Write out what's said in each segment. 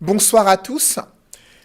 Bonsoir à tous.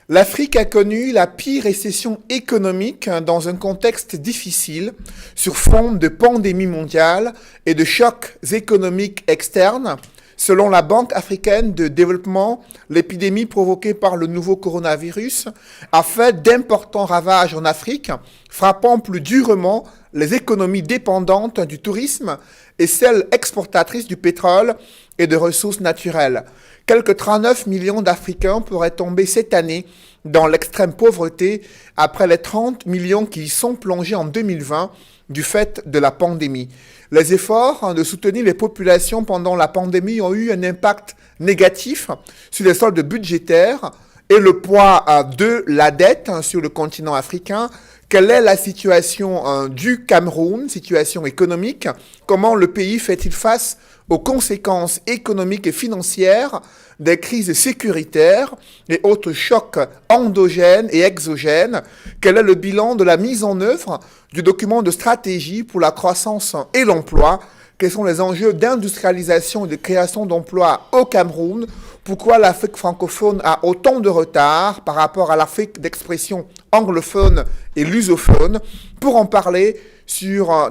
L'Afrique a connu la pire récession économique dans un contexte difficile sur fond de pandémie mondiale et de chocs économiques externes. Selon la Banque africaine de développement, l'épidémie provoquée par le nouveau coronavirus a fait d'importants ravages en Afrique, frappant plus durement les économies dépendantes du tourisme et celles exportatrices du pétrole et de ressources naturelles. Quelques 39 millions d'Africains pourraient tomber cette année dans l'extrême pauvreté après les 30 millions qui y sont plongés en 2020 du fait de la pandémie. Les efforts de soutenir les populations pendant la pandémie ont eu un impact négatif sur les soldes budgétaires et le poids de la dette sur le continent africain. Quelle est la situation du Cameroun, situation économique? Comment le pays fait-il face aux conséquences économiques et financières des crises sécuritaires et autres chocs endogènes et exogènes? Quel est le bilan de la mise en œuvre du document de stratégie pour la croissance et l'emploi? Quels sont les enjeux d'industrialisation et de création d'emplois au Cameroun? Pourquoi l'Afrique francophone a autant de retard par rapport à l'Afrique d'expression anglophone et lusophone? Pour en parler,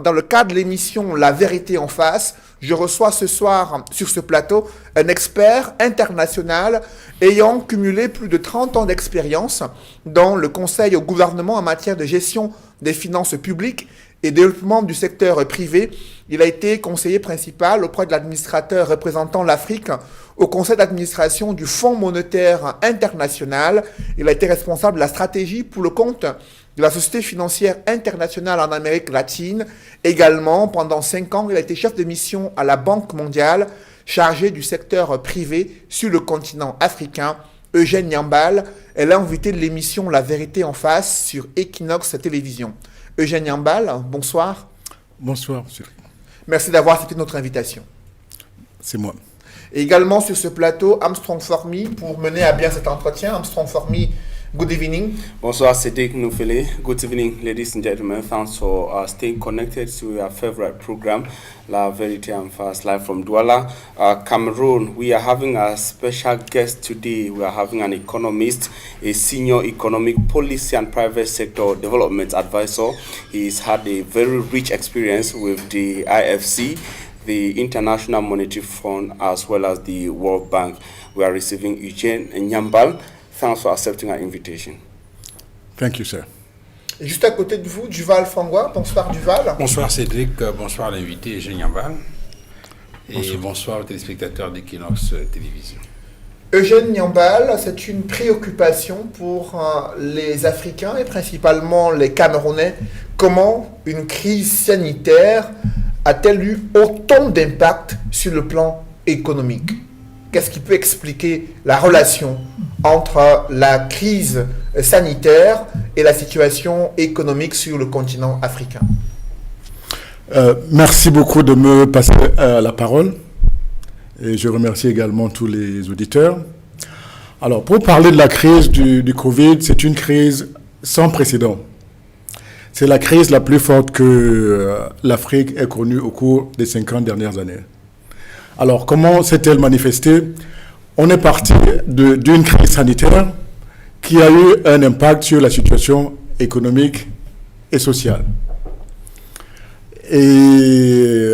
dans le cadre de l'émission La Vérité en face, je reçois ce soir sur ce plateau un expert international ayant cumulé plus de 30 ans d'expérience dans le conseil au gouvernement en matière de gestion des finances publiques et développement du secteur privé. Il a été conseiller principal auprès de l'administrateur représentant l'Afrique au conseil d'administration du Fonds monétaire international. Il a été responsable de la stratégie pour le compte de la Société financière internationale en Amérique latine. Également, pendant 5 ans, il a été chef de mission à la Banque mondiale, chargé du secteur privé sur le continent africain. Eugène Nyambal est l'invité de l'émission La Vérité en face sur Equinox Télévision. Eugène Nyambal, bonsoir. Bonsoir, monsieur. Merci d'avoir accepté notre invitation. C'est moi. Et également sur ce plateau, Armstrong Formy, pour mener à bien cet entretien. Armstrong Formy, good evening. Bonsoir, Cédric Noufele. Good evening, ladies and gentlemen. Thanks for staying connected to our favorite program, La Vérité en Face, live from Douala, Cameroon. We are having a special guest today. We are having an economist, a senior economic policy and private sector development advisor. He's had a very rich experience with the IFC, the International Monetary Fund, as well as the World Bank. We are receiving Eugène Nyambal. Thanks for accepting our invitation. Thank you, sir. Et juste à côté de vous, Duval Fangwa. Bonsoir, Duval. Bonsoir, Cédric. Bonsoir, l'invité, Eugène Nyambal. Et bonsoir aux téléspectateurs d'Equinox Télévision. Eugène Nyambal, c'est une préoccupation pour les Africains et principalement les Camerounais. Comment une crise sanitaire a-t-elle eu autant d'impact sur le plan économique? Qu'est-ce qui peut expliquer la relation entre la crise sanitaire et la situation économique sur le continent africain? Merci beaucoup de me passer la parole. Et je remercie également tous les auditeurs. Alors, pour parler de la crise du Covid, c'est une crise sans précédent. C'est la crise la plus forte que l'Afrique ait connue au cours des 50 dernières années. Alors, comment s'est-elle manifestée? On est parti d'une crise sanitaire qui a eu un impact sur la situation économique et sociale. Et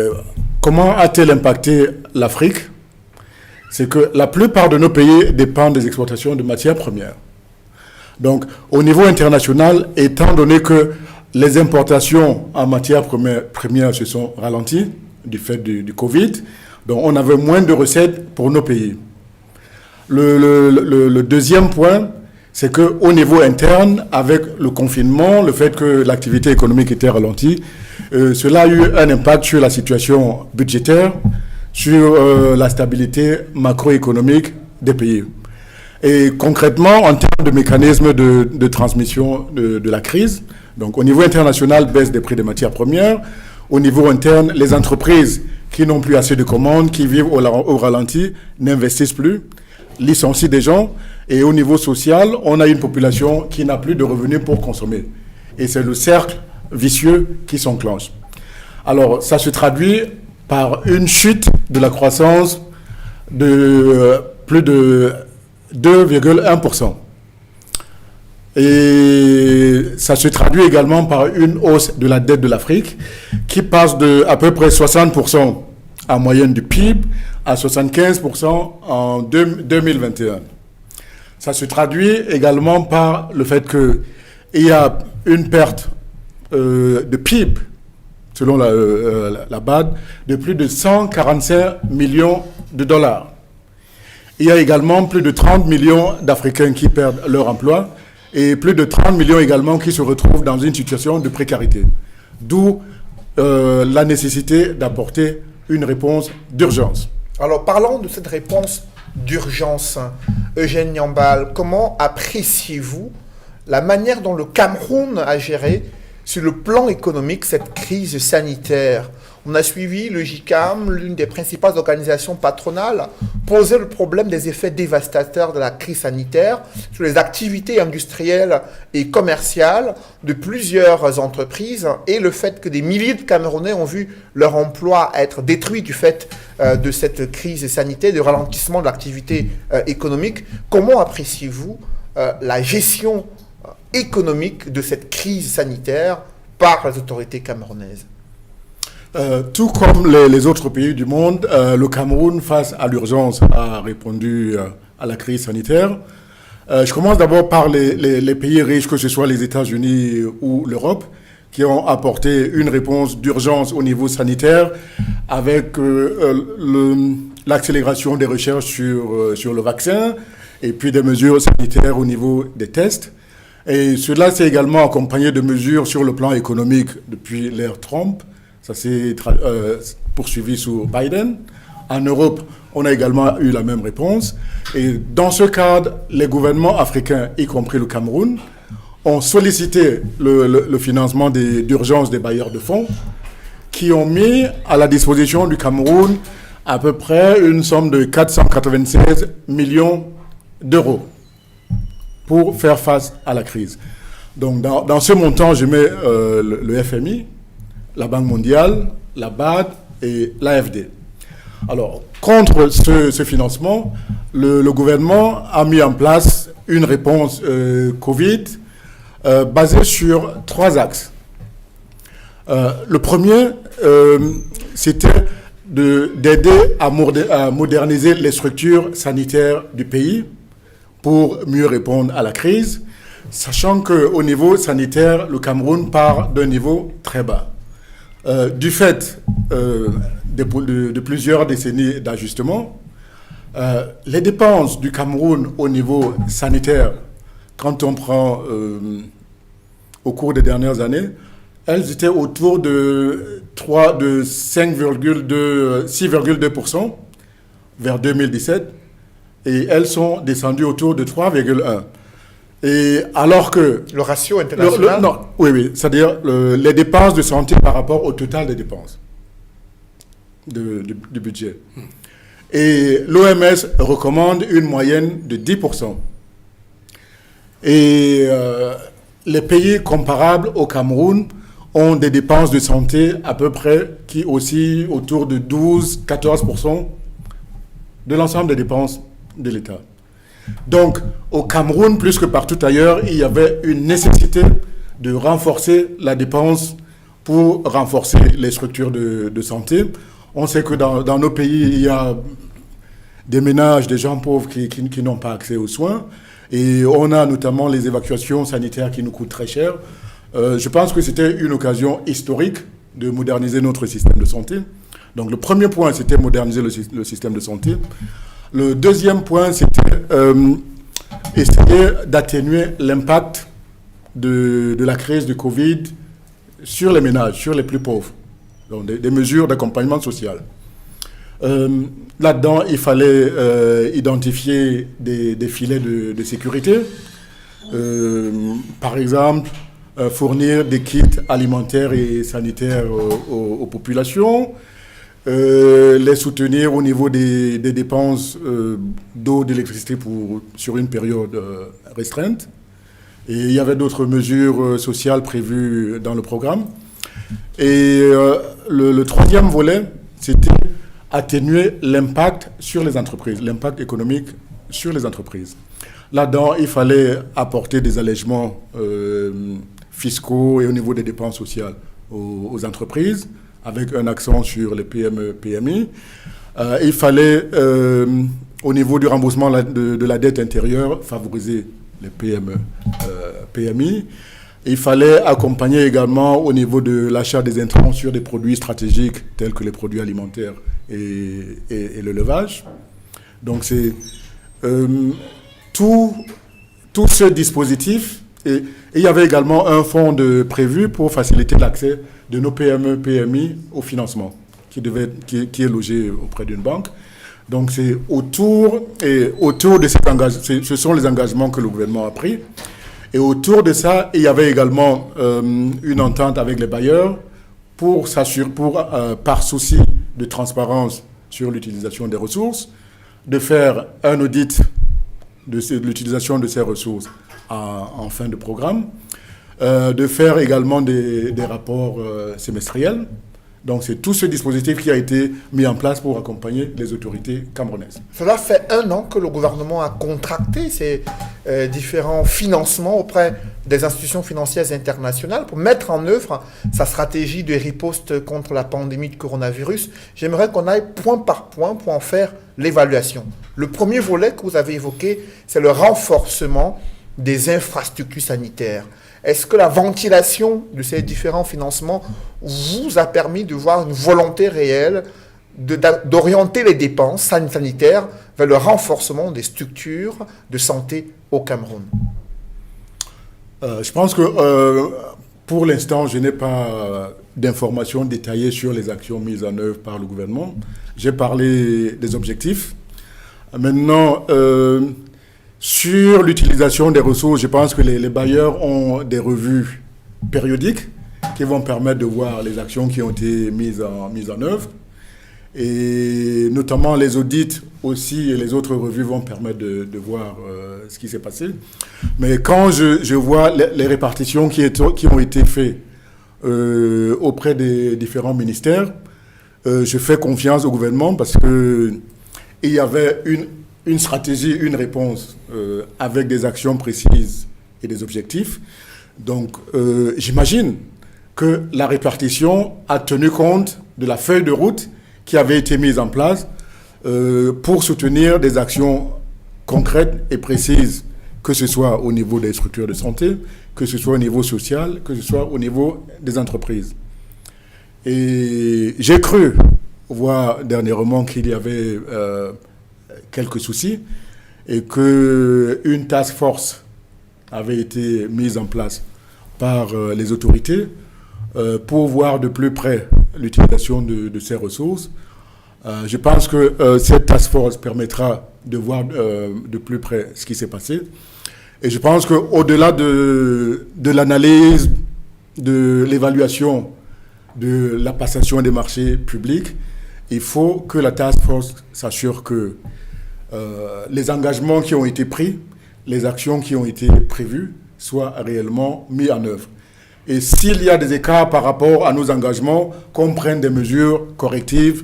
comment a-t-elle impacté l'Afrique? C'est que la plupart de nos pays dépendent des exportations de matières premières. Donc, au niveau international, étant donné que les importations en matières premières se sont ralenties du fait du Covid, donc on avait moins de recettes pour nos pays. Le deuxième point, c'est qu'au niveau interne, avec le confinement, le fait que l'activité économique était ralentie, cela a eu un impact sur la situation budgétaire, sur la stabilité macroéconomique des pays. Et concrètement, en termes de mécanismes de transmission de la crise, donc au niveau international, baisse des prix des matières premières. Au niveau interne, les entreprises qui n'ont plus assez de commandes, qui vivent au ralenti, n'investissent plus, licencient des gens. Et au niveau social, on a une population qui n'a plus de revenus pour consommer. Et c'est le cercle vicieux qui s'enclenche. Alors, ça se traduit par une chute de la croissance de plus de 2,1%. Et ça se traduit également par une hausse de la dette de l'Afrique qui passe de à peu près 60% en moyenne du PIB à 75% en 2021. Ça se traduit également par le fait qu'il y a une perte de PIB, selon la BAD, de plus de 145 millions de dollars. Il y a également plus de 30 millions d'Africains qui perdent leur emploi et plus de 30 millions également qui se retrouvent dans une situation de précarité. D'où la nécessité d'apporter une réponse d'urgence. Alors, parlons de cette réponse d'urgence. Eugène Nyambal, comment appréciez-vous la manière dont le Cameroun a géré sur le plan économique cette crise sanitaire? On a suivi le JICAM, l'une des principales organisations patronales, poser le problème des effets dévastateurs de la crise sanitaire sur les activités industrielles et commerciales de plusieurs entreprises et le fait que des milliers de Camerounais ont vu leur emploi être détruit du fait de cette crise sanitaire, du ralentissement de l'activité économique. Comment appréciez-vous la gestion économique de cette crise sanitaire par les autorités camerounaises? Tout comme les autres pays du monde, le Cameroun, face à l'urgence, a répondu à la crise sanitaire. Je commence d'abord par les pays riches, que ce soit les États-Unis ou l'Europe, qui ont apporté une réponse d'urgence au niveau sanitaire avec l'accélération des recherches sur le vaccin et puis des mesures sanitaires au niveau des tests. Et cela s'est également accompagné de mesures sur le plan économique depuis l'ère Trump. Ça s'est poursuivi sous Biden. En Europe, on a également eu la même réponse. Et dans ce cadre, les gouvernements africains, y compris le Cameroun, ont sollicité le financement d'urgence des bailleurs de fonds qui ont mis à la disposition du Cameroun à peu près une somme de 496 millions d'euros pour faire face à la crise. Donc dans ce montant, je mets le FMI, la Banque mondiale, la BAD et l'AFD. Alors, contre ce financement, le gouvernement a mis en place une réponse Covid basée sur 3 axes. Le premier, c'était d'aider à moderniser les structures sanitaires du pays pour mieux répondre à la crise, sachant qu'au niveau sanitaire, le Cameroun part d'un niveau très bas. Du fait de plusieurs décennies d'ajustement, les dépenses du Cameroun au niveau sanitaire, quand on prend au cours des dernières années, elles étaient autour de 6,2% vers 2017 et elles sont descendues autour de 3,1%. Et alors que... Le ratio international Oui, c'est-à-dire les dépenses de santé par rapport au total des dépenses du budget. Et l'OMS recommande une moyenne de 10%. Et les pays comparables au Cameroun ont des dépenses de santé à peu près qui oscillent autour de 12-14% de l'ensemble des dépenses de l'État. Donc, au Cameroun, plus que partout ailleurs, il y avait une nécessité de renforcer la dépense pour renforcer les structures de santé. On sait que dans nos pays, il y a des ménages, des gens pauvres qui n'ont pas accès aux soins. Et on a notamment les évacuations sanitaires qui nous coûtent très cher. Je pense que c'était une occasion historique de moderniser notre système de santé. Donc, le premier point, c'était moderniser le système de santé. Le deuxième point, c'était essayer d'atténuer l'impact de la crise du Covid sur les ménages, sur les plus pauvres. Donc des mesures d'accompagnement social. Là-dedans, il fallait identifier des filets de sécurité. Par exemple, fournir des kits alimentaires et sanitaires aux populations. Les soutenir au niveau des dépenses d'eau, d'électricité sur une période restreinte. Et il y avait d'autres mesures sociales prévues dans le programme. Et le troisième volet, c'était atténuer l'impact sur les entreprises, l'impact économique sur les entreprises. Là-dedans, il fallait apporter des allègements fiscaux et au niveau des dépenses sociales aux entreprises, avec un accent sur les PME, PMI. Il fallait, au niveau du remboursement de la dette intérieure, favoriser les PME, PMI. Il fallait accompagner également au niveau de l'achat des intrants sur des produits stratégiques tels que les produits alimentaires et l'élevage. Donc c'est tout ce dispositif. Et il y avait également un fonds prévu pour faciliter l'accès de nos PME, PMI au financement qui est logé auprès d'une banque. Donc c'est autour de cet engagement, ce sont les engagements que le gouvernement a pris. Et autour de ça, il y avait également une entente avec les bailleurs pour s'assurer, par souci de transparence sur l'utilisation des ressources, de faire un audit de l'utilisation de ces ressources en fin de programme, de faire également des rapports semestriels. Donc c'est tout ce dispositif qui a été mis en place pour accompagner les autorités camerounaises. Cela fait 1 an que le gouvernement a contracté ces différents financements auprès des institutions financières internationales pour mettre en œuvre sa stratégie de riposte contre la pandémie de coronavirus. J'aimerais qu'on aille point par point pour en faire l'évaluation. Le premier volet que vous avez évoqué, c'est le renforcement des infrastructures sanitaires. Est-ce que la ventilation de ces différents financements vous a permis de voir une volonté réelle d'orienter les dépenses sanitaires vers le renforcement des structures de santé au Cameroun? Je pense que pour l'instant, je n'ai pas d'informations détaillées sur les actions mises en œuvre par le gouvernement. J'ai parlé des objectifs. Maintenant, sur l'utilisation des ressources, je pense que les bailleurs ont des revues périodiques qui vont permettre de voir les actions qui ont été mises en œuvre. Et notamment les audits aussi et les autres revues vont permettre de voir ce qui s'est passé. Mais quand je vois les répartitions qui ont été faites auprès des différents ministères, je fais confiance au gouvernement parce qu'il y avait une stratégie, une réponse avec des actions précises et des objectifs. Donc, j'imagine que la répartition a tenu compte de la feuille de route qui avait été mise en place pour soutenir des actions concrètes et précises, que ce soit au niveau des structures de santé, que ce soit au niveau social, que ce soit au niveau des entreprises. Et j'ai cru voir dernièrement qu'il y avait quelques soucis et qu'une task force avait été mise en place par les autorités pour voir de plus près l'utilisation de ces ressources. Je pense que cette task force permettra de voir de plus près ce qui s'est passé. Et je pense qu'au-delà de l'analyse, de l'évaluation de la passation des marchés publics, il faut que la task force s'assure que les engagements qui ont été pris, les actions qui ont été prévues soient réellement mis en œuvre. Et s'il y a des écarts par rapport à nos engagements, qu'on prenne des mesures correctives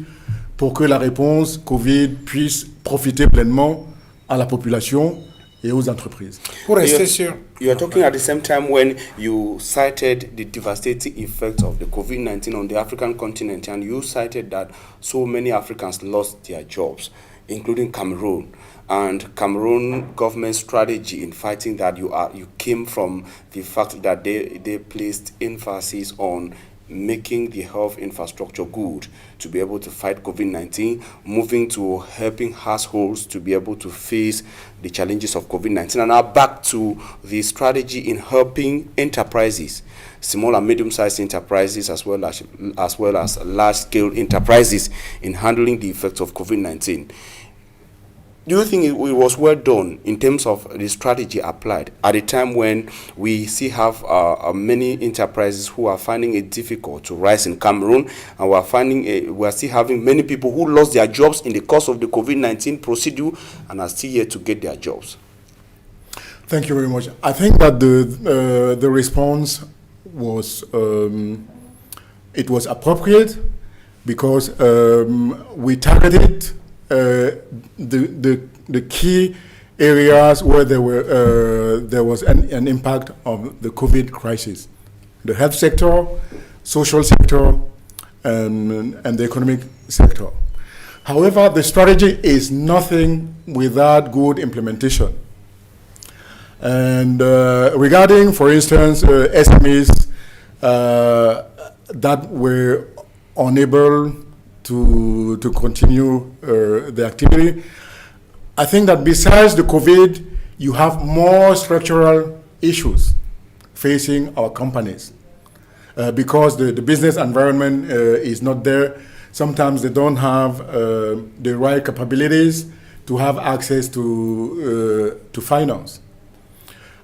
pour que la réponse Covid puisse profiter pleinement à la population et aux entreprises. Pour rester sûr. You are talking at the same time when you cited the devastating effects of the COVID-19 on the African continent, and you cited that so many Africans lost their jobs, including Cameroon. And Cameroon government strategy in fighting that, you came from the fact that they placed emphasis on making the health infrastructure good to be able to fight COVID-19, moving to helping households to be able to face the challenges of COVID-19. And now back to the strategy in helping enterprises, small and medium-sized enterprises as well as large-scale enterprises in handling the effects of COVID-19. Do you think it was well done in terms of the strategy applied at a time when we still have many enterprises who are finding it difficult to rise in Cameroon, and we are still having many people who lost their jobs in the course of the COVID-19 procedure and are still yet to get their jobs? Thank you very much. I think that the response was it was appropriate because we targeted the key areas where there was an impact of the COVID crisis: the health sector, social sector, and the economic sector. However, the strategy is nothing without good implementation. And regarding, for instance, SMEs that were unable to continue the activity, I think that besides the COVID, you have more structural issues facing our companies because the business environment is not there. Sometimes they don't have the right capabilities to have access to finance.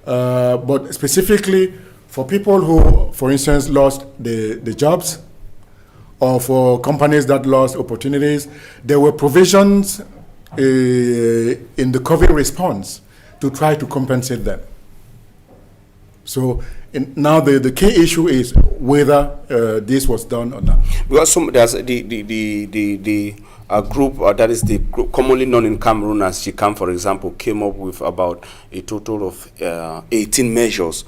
But specifically for people who, for instance, lost the jobs, or for companies that lost opportunities, there were provisions in the COVID response to try to compensate them. So now the key issue is whether this was done or not. Because there's the group that is the group commonly known in Cameroon as GCAM, for example, came up with about a total of 18 measures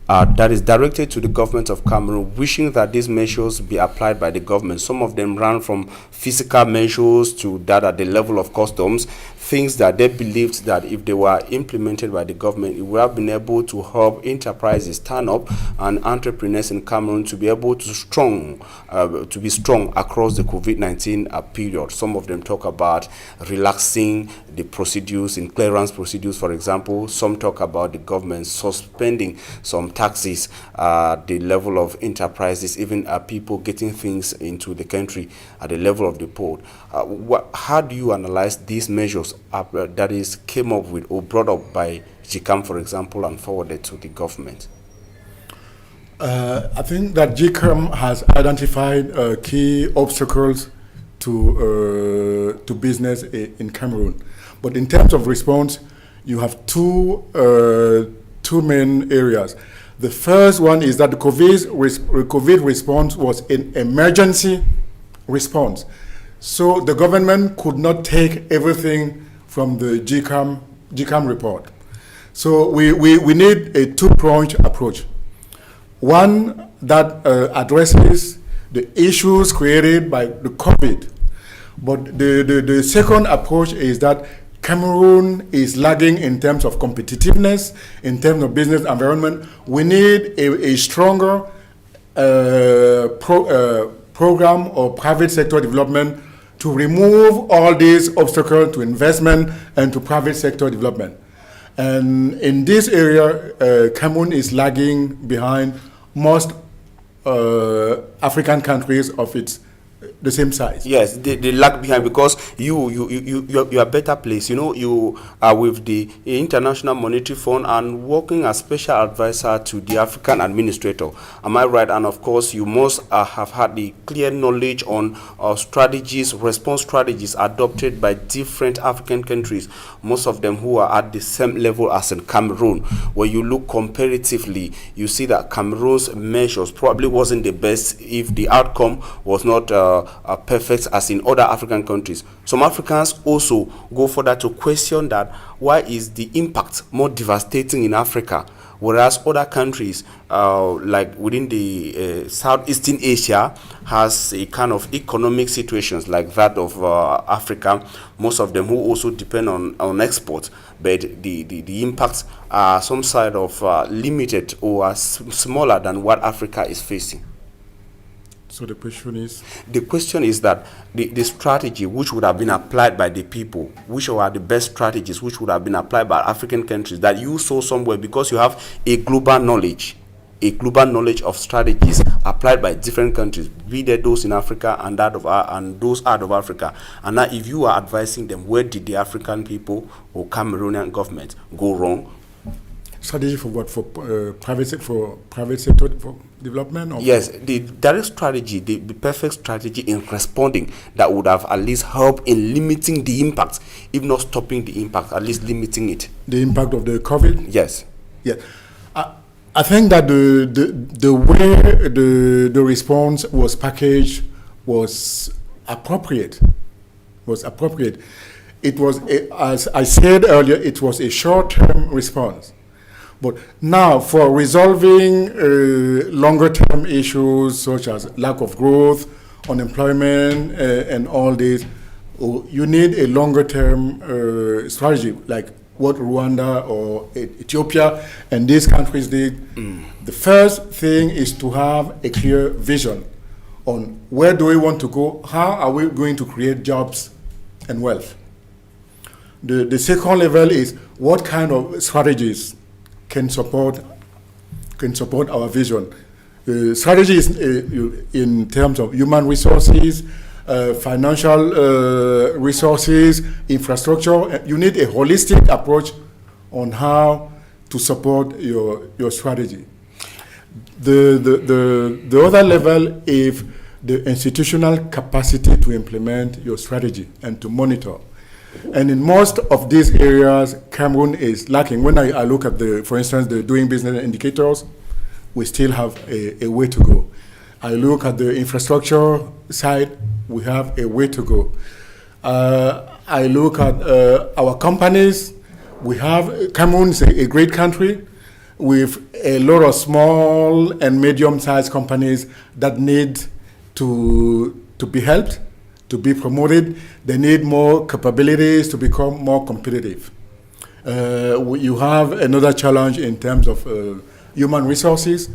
that is directed to the government of Cameroon, wishing that these measures be applied by the government. Some of them ran from physical measures to that at the level of customs, things that they believed that if they were implemented by the government, it would have been able to help enterprises stand up and entrepreneurs in Cameroon to be able to be strong across the COVID-19 period. Some of them talk about relaxing the procedures in clearance procedures, for example. Some talk about the government suspending some taxes, the level of enterprises, even people getting things into the country at the level of the port. How do you analyze these measures that is came up with or brought up by GCAM, for example, and forwarded to the government? I think that GCAM has identified key obstacles to business in Cameroon. But in terms of response, you have two main areas. The first one is that the COVID response was an emergency response. So the government could not take everything from the GCAM report. So we need a two-pronged approach. One that addresses the issues created by the COVID. But the second approach is that Cameroon is lagging in terms of competitiveness, in terms of business environment. We need a stronger program or private sector development to remove all these obstacles to investment and to private sector development. And in this area, Cameroon is lagging behind most African countries of the same size. Yes, they lag behind because you are better placed. You know, you are with the International Monetary Fund and working as special advisor to the African administrator. Am I right? And of course, you must have had the clear knowledge on strategies, response strategies adopted by different African countries, most of them who are at the same level as in Cameroon. When you look comparatively, you see that Cameroon's measures probably wasn't the best if the outcome was not perfect as in other African countries. Some Africans also go further to question that why is the impact more devastating in Africa, whereas other countries like within the Southeastern Asia has a kind of economic situations like that of Africa, most of them who also depend on export, but the impacts are some side of limited or are smaller than what Africa is facing. So the question is? The question is that the strategy which would have been applied by the people, which are the best strategies which would have been applied by African countries that you saw somewhere, because you have a global knowledge of strategies applied by different countries, be there those in Africa and those out of Africa. And now if you are advising them, where did the African people or Cameroonian government go wrong? Strategy for what? For private sector development? Or yes, the direct strategy, the perfect strategy in responding that would have at least helped in limiting the impact, if not stopping the impact, at least limiting it. The impact of the COVID? Yes. Yeah. I think that the way the response was packaged was appropriate. it was, as I said earlier, it was a short-term response. But now, for resolving longer-term issues such as lack of growth, unemployment, and all this, you need a longer-term strategy, like what Rwanda or Ethiopia and these countries did. The first thing is to have a clear vision on where do we want to go, how are we going to create jobs and wealth. The second level is what kind of strategies can support our vision. Strategies in terms of human resources, financial resources, infrastructure. You need a holistic approach on how to support your strategy. The other level is the institutional capacity to implement your strategy and to monitor. And in most of these areas, Cameroon is lacking. When I look at, for instance, the doing business indicators, we still have a way to go. I look at the infrastructure side, we have a way to go. I look at our companies. Cameroon is a great country with a lot of small and medium-sized companies that need to be helped, to be promoted. They need more capabilities to become more competitive. You have another challenge in terms of human resources.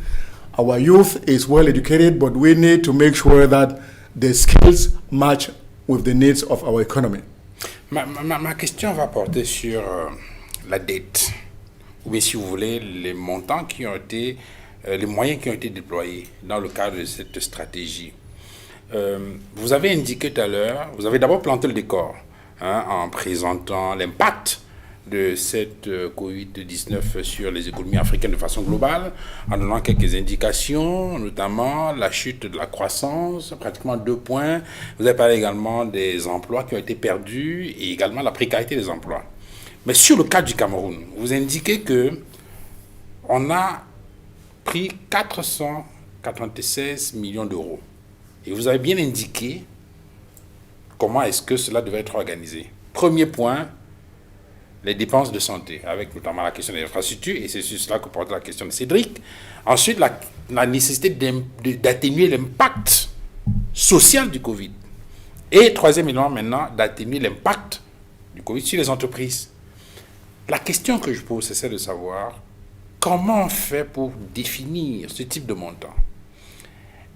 Our youth is well educated, but we need to make sure that the skills match with the needs of our economy. Ma question va porter sur la dette, ou bien si vous voulez, les montants qui ont été, les moyens qui ont été déployés dans le cadre de cette stratégie. Vous avez indiqué tout à l'heure, vous avez d'abord planté le décor en présentant l'impact de cette Covid-19 sur les économies africaines de façon globale, en donnant quelques indications, notamment la chute de la croissance, pratiquement 2 points. Vous avez parlé également des emplois qui ont été perdus et également la précarité des emplois. Mais sur le cas du Cameroun, vous indiquez que on a pris 496 millions d'euros. Et vous avez bien indiqué comment est-ce que cela devait être organisé. Premier point, les dépenses de santé, avec notamment la question des infrastructures, et c'est sur cela que porte la question de Cédric. Ensuite, la nécessité d'atténuer l'impact social du Covid. Et troisième élément maintenant, d'atténuer l'impact du Covid sur les entreprises. La question que je pose, c'est celle de savoir comment on fait pour définir ce type de montant.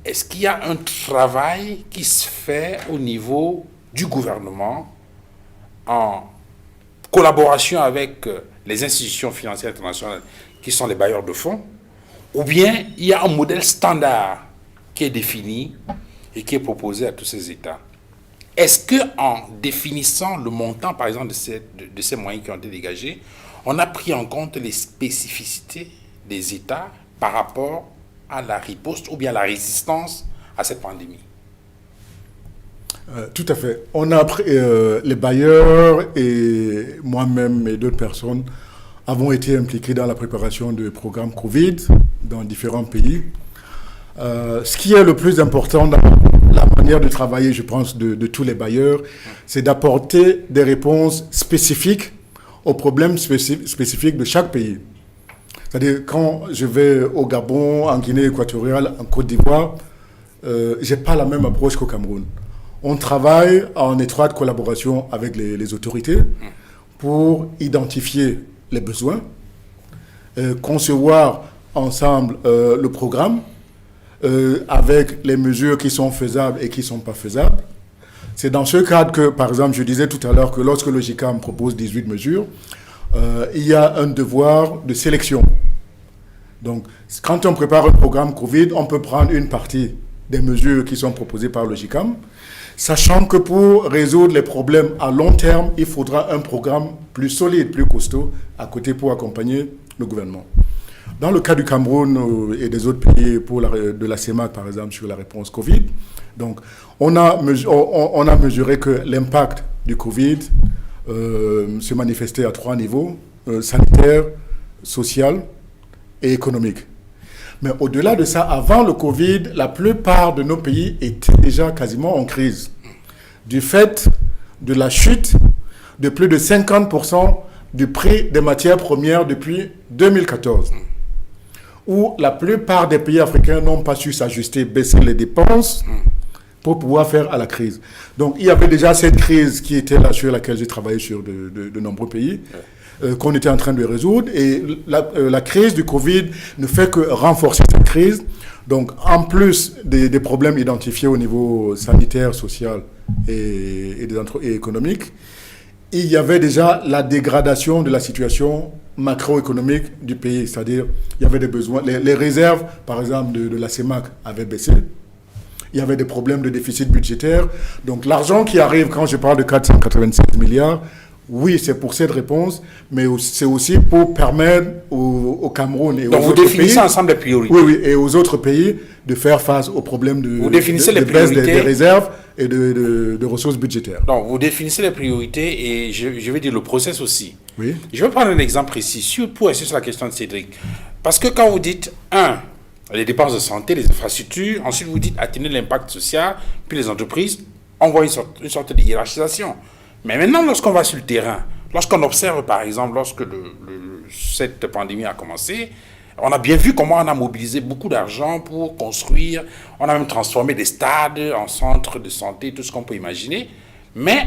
Est-ce qu'il y a un travail qui se fait au niveau du gouvernement en collaboration avec les institutions financières internationales qui sont les bailleurs de fonds, ou bien il y a un modèle standard qui est défini et qui est proposé à tous ces États? Est-ce qu'en définissant le montant, par exemple, de ces moyens qui ont été dégagés, on a pris en compte les spécificités des États par rapport à la riposte ou bien à la résistance à cette pandémie? Tout à fait. On a pris, les bailleurs et moi-même et d'autres personnes avons été impliqués dans la préparation du programme Covid dans différents pays. Ce qui est le plus important dans la manière de travailler, je pense, de tous les bailleurs, c'est d'apporter des réponses spécifiques aux problèmes spécifiques de chaque pays. C'est-à-dire, quand je vais au Gabon, en Guinée équatoriale, en Côte d'Ivoire, je n'ai pas la même approche qu'au Cameroun. On travaille en étroite collaboration avec les autorités pour identifier les besoins, concevoir ensemble le programme avec les mesures qui sont faisables et qui ne sont pas faisables. C'est dans ce cadre que, par exemple, je disais tout à l'heure que lorsque le GICAM propose 18 mesures, il y a un devoir de sélection. Donc, quand on prépare un programme Covid, on peut prendre une partie des mesures qui sont proposées par le GICAM, sachant que pour résoudre les problèmes à long terme, il faudra un programme plus solide, plus costaud, à côté pour accompagner le gouvernement. Dans le cas du Cameroun et des autres pays, de la CEMAC par exemple, sur la réponse Covid, donc on a mesuré que l'impact du Covid se manifestait à 3 niveaux, sanitaire, social et économique. Mais au-delà de ça, avant le Covid, la plupart de nos pays étaient déjà quasiment en crise. Du fait de la chute de plus de 50% du prix des matières premières depuis 2014, où la plupart des pays africains n'ont pas su s'ajuster, baisser les dépenses pour pouvoir faire à la crise. Donc, il y avait déjà cette crise qui était là, sur laquelle j'ai travaillé sur de nombreux pays, qu'on était en train de résoudre. Et la crise du Covid ne fait que renforcer cette crise. Donc, en plus des problèmes identifiés au niveau sanitaire, social et économique, il y avait déjà la dégradation de la situation macroéconomique du pays. C'est-à-dire, il y avait des besoins. Les réserves, par exemple, de la CEMAC avaient baissé. Il y avait des problèmes de déficit budgétaire. Donc, l'argent qui arrive, quand je parle de 487 milliards, oui, c'est pour cette réponse, mais c'est aussi pour permettre au Cameroun et aux autres pays... Donc, vous définissez ensemble les priorités. Oui, et aux autres pays de faire face aux problèmes de baisse des réserves et de ressources budgétaires. Donc, vous définissez les priorités et je vais dire le process aussi. Oui. Je vais prendre un exemple précis pour essayer sur la question de Cédric. Parce que quand vous dites, les dépenses de santé, les infrastructures, ensuite vous dites atténuer l'impact social, puis les entreprises, on voit une sorte de hiérarchisation. Mais maintenant, lorsqu'on va sur le terrain, lorsqu'on observe, par exemple, lorsque cette pandémie a commencé, on a bien vu comment on a mobilisé beaucoup d'argent pour construire, on a même transformé des stades en centres de santé, tout ce qu'on peut imaginer. Mais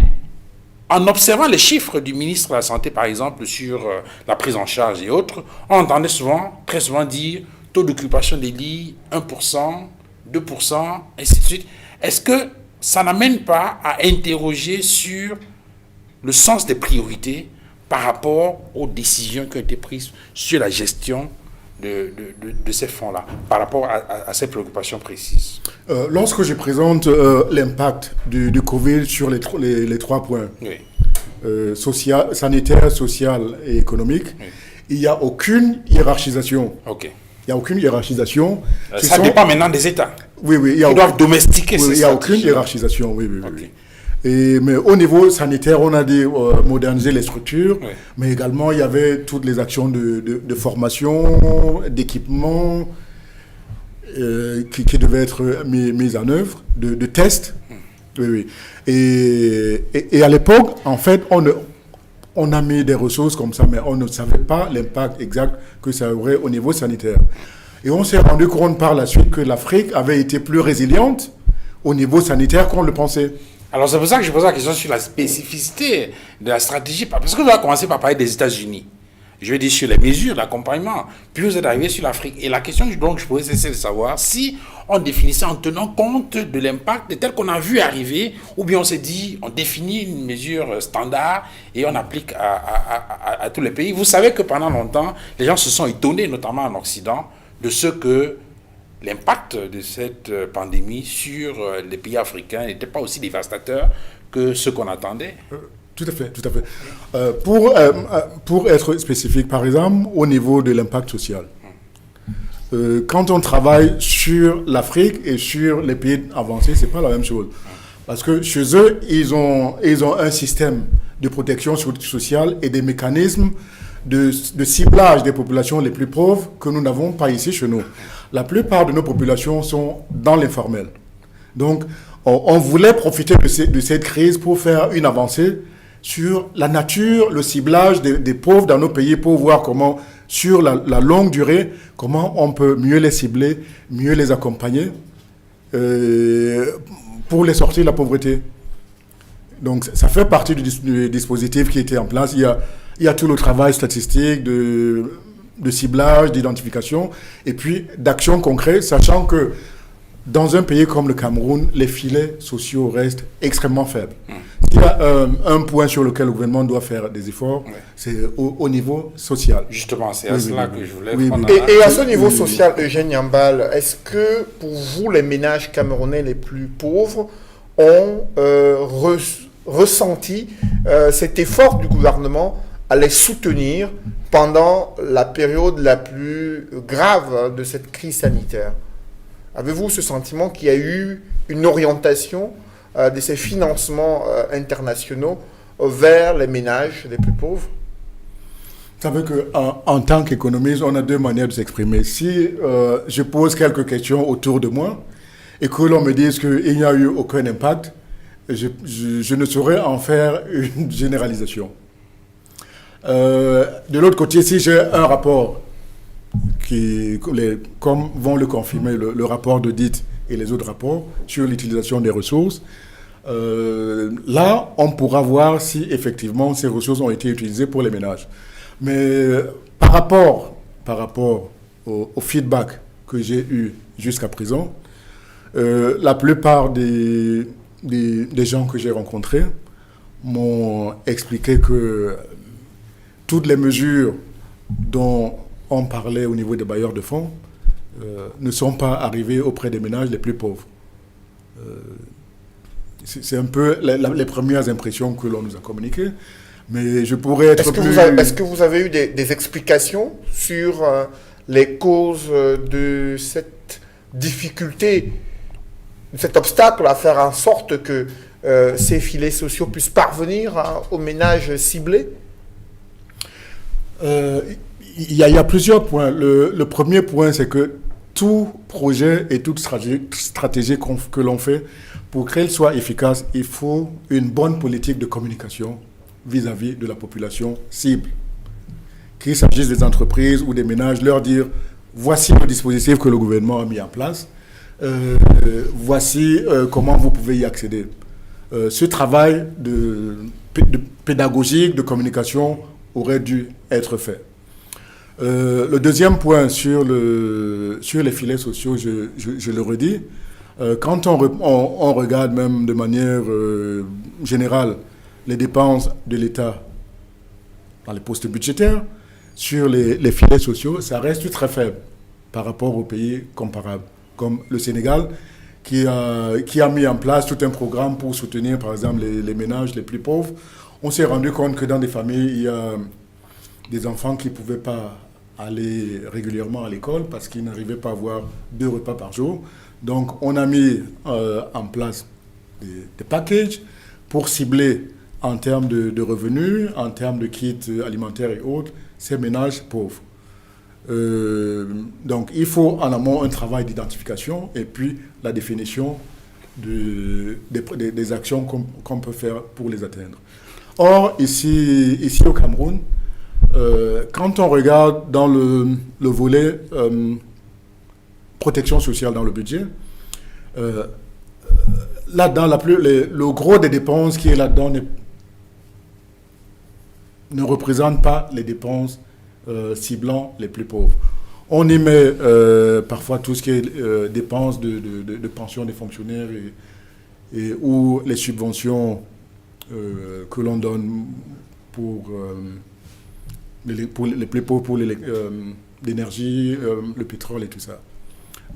en observant les chiffres du ministre de la Santé, par exemple, sur la prise en charge et autres, on entendait très souvent dire taux d'occupation des lits, 1%, 2%, ainsi de suite. Est-ce que ça n'amène pas à interroger sur le sens des priorités par rapport aux décisions qui ont été prises sur la gestion de ces fonds-là, par rapport à ces préoccupations précises? Lorsque je présente l'impact du Covid sur les 3 points, oui. Sanitaire, social et économique, oui. Il n'y a aucune hiérarchisation. Ok. Il n'y a aucune hiérarchisation. Ça dépend maintenant des États. Oui. Ils doivent domestiquer ces Il n'y a aucune hiérarchisation, oui. Mais au niveau sanitaire, on a modernisé les structures, oui. Mais également, il y avait toutes les actions de formation, d'équipement qui devaient être mises en œuvre, de tests. Oui. Et à l'époque, en fait, on a mis des ressources comme ça, mais on ne savait pas l'impact exact que ça aurait au niveau sanitaire. Et on s'est rendu compte par la suite que l'Afrique avait été plus résiliente au niveau sanitaire qu'on le pensait. Alors c'est pour ça que je pose la question sur la spécificité de la stratégie, parce que vous avez commencé par parler des États-Unis. Je vais dire sur les mesures d'accompagnement, puis vous êtes arrivé sur l'Afrique. Et la question donc je posais, c'est de savoir si on définissait en tenant compte de l'impact tel qu'on a vu arriver, ou bien on s'est dit, on définit une mesure standard et on applique à tous les pays. Vous savez que pendant longtemps, les gens se sont étonnés, notamment en Occident, de ce que l'impact de cette pandémie sur les pays africains n'était pas aussi dévastateur que ce qu'on attendait. Tout à fait. Pour être spécifique, par exemple, au niveau de l'impact social, quand on travaille sur l'Afrique et sur les pays avancés, c'est pas la même chose. Parce que chez eux, ils ont un système de protection sociale et des mécanismes de ciblage des populations les plus pauvres que nous n'avons pas ici chez nous. La plupart de nos populations sont dans l'informel. Donc, on voulait profiter de cette crise pour faire une avancée sur la nature, le ciblage des pauvres dans nos pays pour voir comment, sur la longue durée, comment on peut mieux les cibler, mieux les accompagner pour les sortir de la pauvreté. Donc, ça fait partie du dispositif qui était en place. Il y a tout le travail statistique de ciblage, d'identification, et puis d'action concrète, sachant que dans un pays comme le Cameroun, les filets sociaux restent extrêmement faibles. S'il y a un point sur lequel le gouvernement doit faire des efforts, c'est au niveau social. Justement, c'est à cela que je voulais prendre. Et à ce niveau social, Eugène Yambal, est-ce que pour vous, les ménages camerounais les plus pauvres ont ressenti cet effort du gouvernement à les soutenir pendant la période la plus grave de cette crise sanitaire? Avez-vous ce sentiment qu'il y a eu une orientation de ces financements internationaux vers les ménages les plus pauvres? Vous savez qu'en tant qu'économiste, on a deux manières de s'exprimer. Si je pose quelques questions autour de moi et que l'on me dise qu'il n'y a eu aucun impact, je ne saurais en faire une généralisation. De l'autre côté, si j'ai un rapport comme vont le confirmer le rapport d'audit et les autres rapports sur l'utilisation des ressources, là, on pourra voir si effectivement ces ressources ont été utilisées pour les ménages. Mais par rapport au feedback que j'ai eu jusqu'à présent, la plupart des gens que j'ai rencontrés m'ont expliqué que toutes les mesures dont on parlait au niveau des bailleurs de fonds ne sont pas arrivées auprès des ménages les plus pauvres. C'est un peu les premières impressions que l'on nous a communiquées, mais je pourrais être Est-ce que vous avez eu des explications sur les causes de cette difficulté, de cet obstacle à faire en sorte que ces filets sociaux puissent parvenir aux ménages ciblés? Il y a plusieurs points. Le premier point, c'est que tout projet et toute stratégie que l'on fait, pour qu'elle soit efficace, il faut une bonne politique de communication vis-à-vis de la population cible. Qu'il s'agisse des entreprises ou des ménages, leur dire voici le dispositif que le gouvernement a mis en place, voici comment vous pouvez y accéder. Ce travail de pédagogique, de communication aurait dû être fait. Le deuxième point sur les filets sociaux, je le redis, quand on regarde même de manière générale les dépenses de l'État dans les postes budgétaires, sur les filets sociaux, ça reste très faible par rapport aux pays comparables, comme le Sénégal, qui a mis en place tout un programme pour soutenir, par exemple, les ménages les plus pauvres. On s'est rendu compte que dans des familles, il y a des enfants qui ne pouvaient pas aller régulièrement à l'école parce qu'ils n'arrivaient pas à avoir 2 repas par jour. Donc, on a mis en place des packages pour cibler en termes de revenus, en termes de kits alimentaires et autres, ces ménages pauvres. Donc, il faut en amont un travail d'identification et puis la définition des actions qu'on peut faire pour les atteindre. Or, ici au Cameroun, quand on regarde dans le volet protection sociale dans le budget, là-dedans, le gros des dépenses qui est là-dedans ne représente pas les dépenses ciblant les plus pauvres. On y met parfois tout ce qui est dépenses de pension des fonctionnaires ou les subventions que l'on donne pour les plus pauvres, pour l'énergie, le pétrole et tout ça.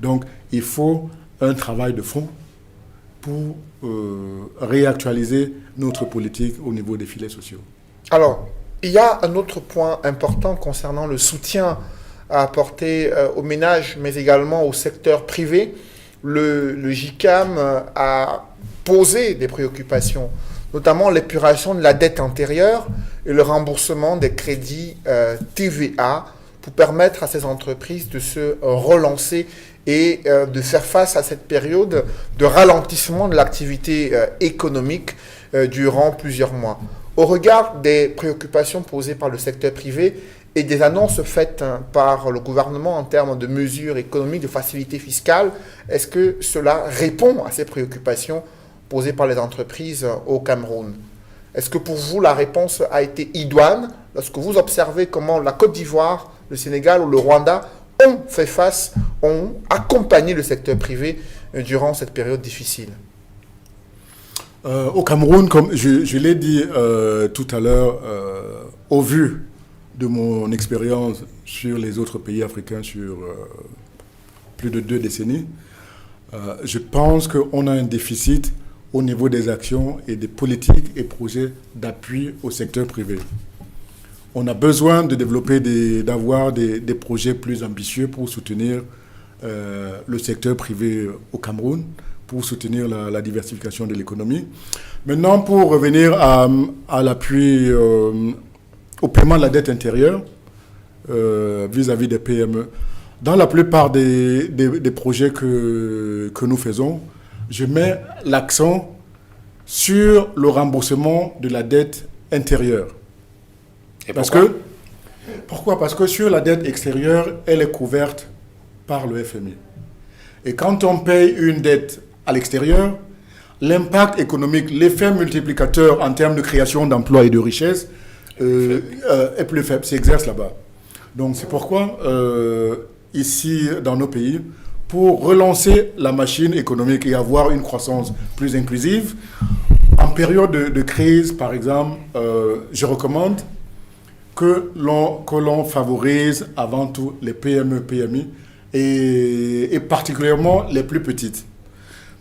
Donc, il faut un travail de fond pour réactualiser notre politique au niveau des filets sociaux. Alors, il y a un autre point important concernant le soutien à apporter aux ménages, mais également au secteur privé. Le JICAM a posé des préoccupations, notamment l'épuration de la dette antérieure et le remboursement des crédits TVA pour permettre à ces entreprises de se relancer et de faire face à cette période de ralentissement de l'activité économique durant plusieurs mois. Au regard des préoccupations posées par le secteur privé et des annonces faites par le gouvernement en termes de mesures économiques, de facilités fiscales, est-ce que cela répond à ces préoccupations posées par les entreprises au Cameroun? Est-ce que pour vous, la réponse a été idoine lorsque vous observez comment la Côte d'Ivoire, le Sénégal ou le Rwanda ont fait face, ont accompagné le secteur privé durant cette période difficile? Au Cameroun, comme je l'ai dit tout à l'heure, au vu de mon expérience sur les autres pays africains sur plus de 2 décennies, je pense qu'on a un déficit au niveau des actions et des politiques et projets d'appui au secteur privé. On a besoin de développer, d'avoir des projets plus ambitieux pour soutenir le secteur privé au Cameroun, pour soutenir la diversification de l'économie. Maintenant, pour revenir à l'appui au paiement de la dette intérieure vis-à-vis des PME, dans la plupart des projets que nous faisons, je mets l'accent sur le remboursement de la dette intérieure. Et Pourquoi ? Parce que sur la dette extérieure, elle est couverte par le FMI. Et quand on paye une dette à l'extérieur, l'impact économique, l'effet multiplicateur en termes de création d'emplois et de richesses est plus faible, s'exerce là-bas. Donc c'est pourquoi, ici, dans nos pays, pour relancer la machine économique et avoir une croissance plus inclusive, en période de crise, par exemple, je recommande que l'on favorise avant tout les PME, PMI et particulièrement les plus petites.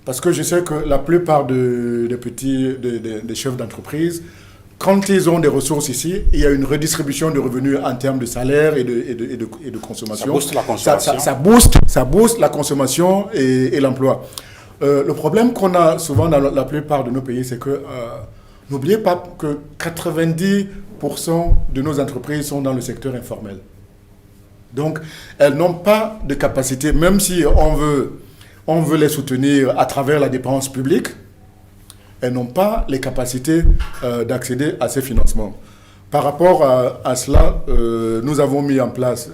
Parce que je sais que la plupart des chefs d'entreprise, quand ils ont des ressources ici, il y a une redistribution de revenus en termes de salaire et de consommation. Ça booste la consommation. Ça booste la consommation et l'emploi. Le problème qu'on a souvent dans la plupart de nos pays, c'est que n'oubliez pas que 90% de nos entreprises sont dans le secteur informel. Donc, elles n'ont pas de capacité, même si on veut les soutenir à travers la dépense publique, elles n'ont pas les capacités d'accéder à ces financements. Par rapport à cela, nous avons mis en place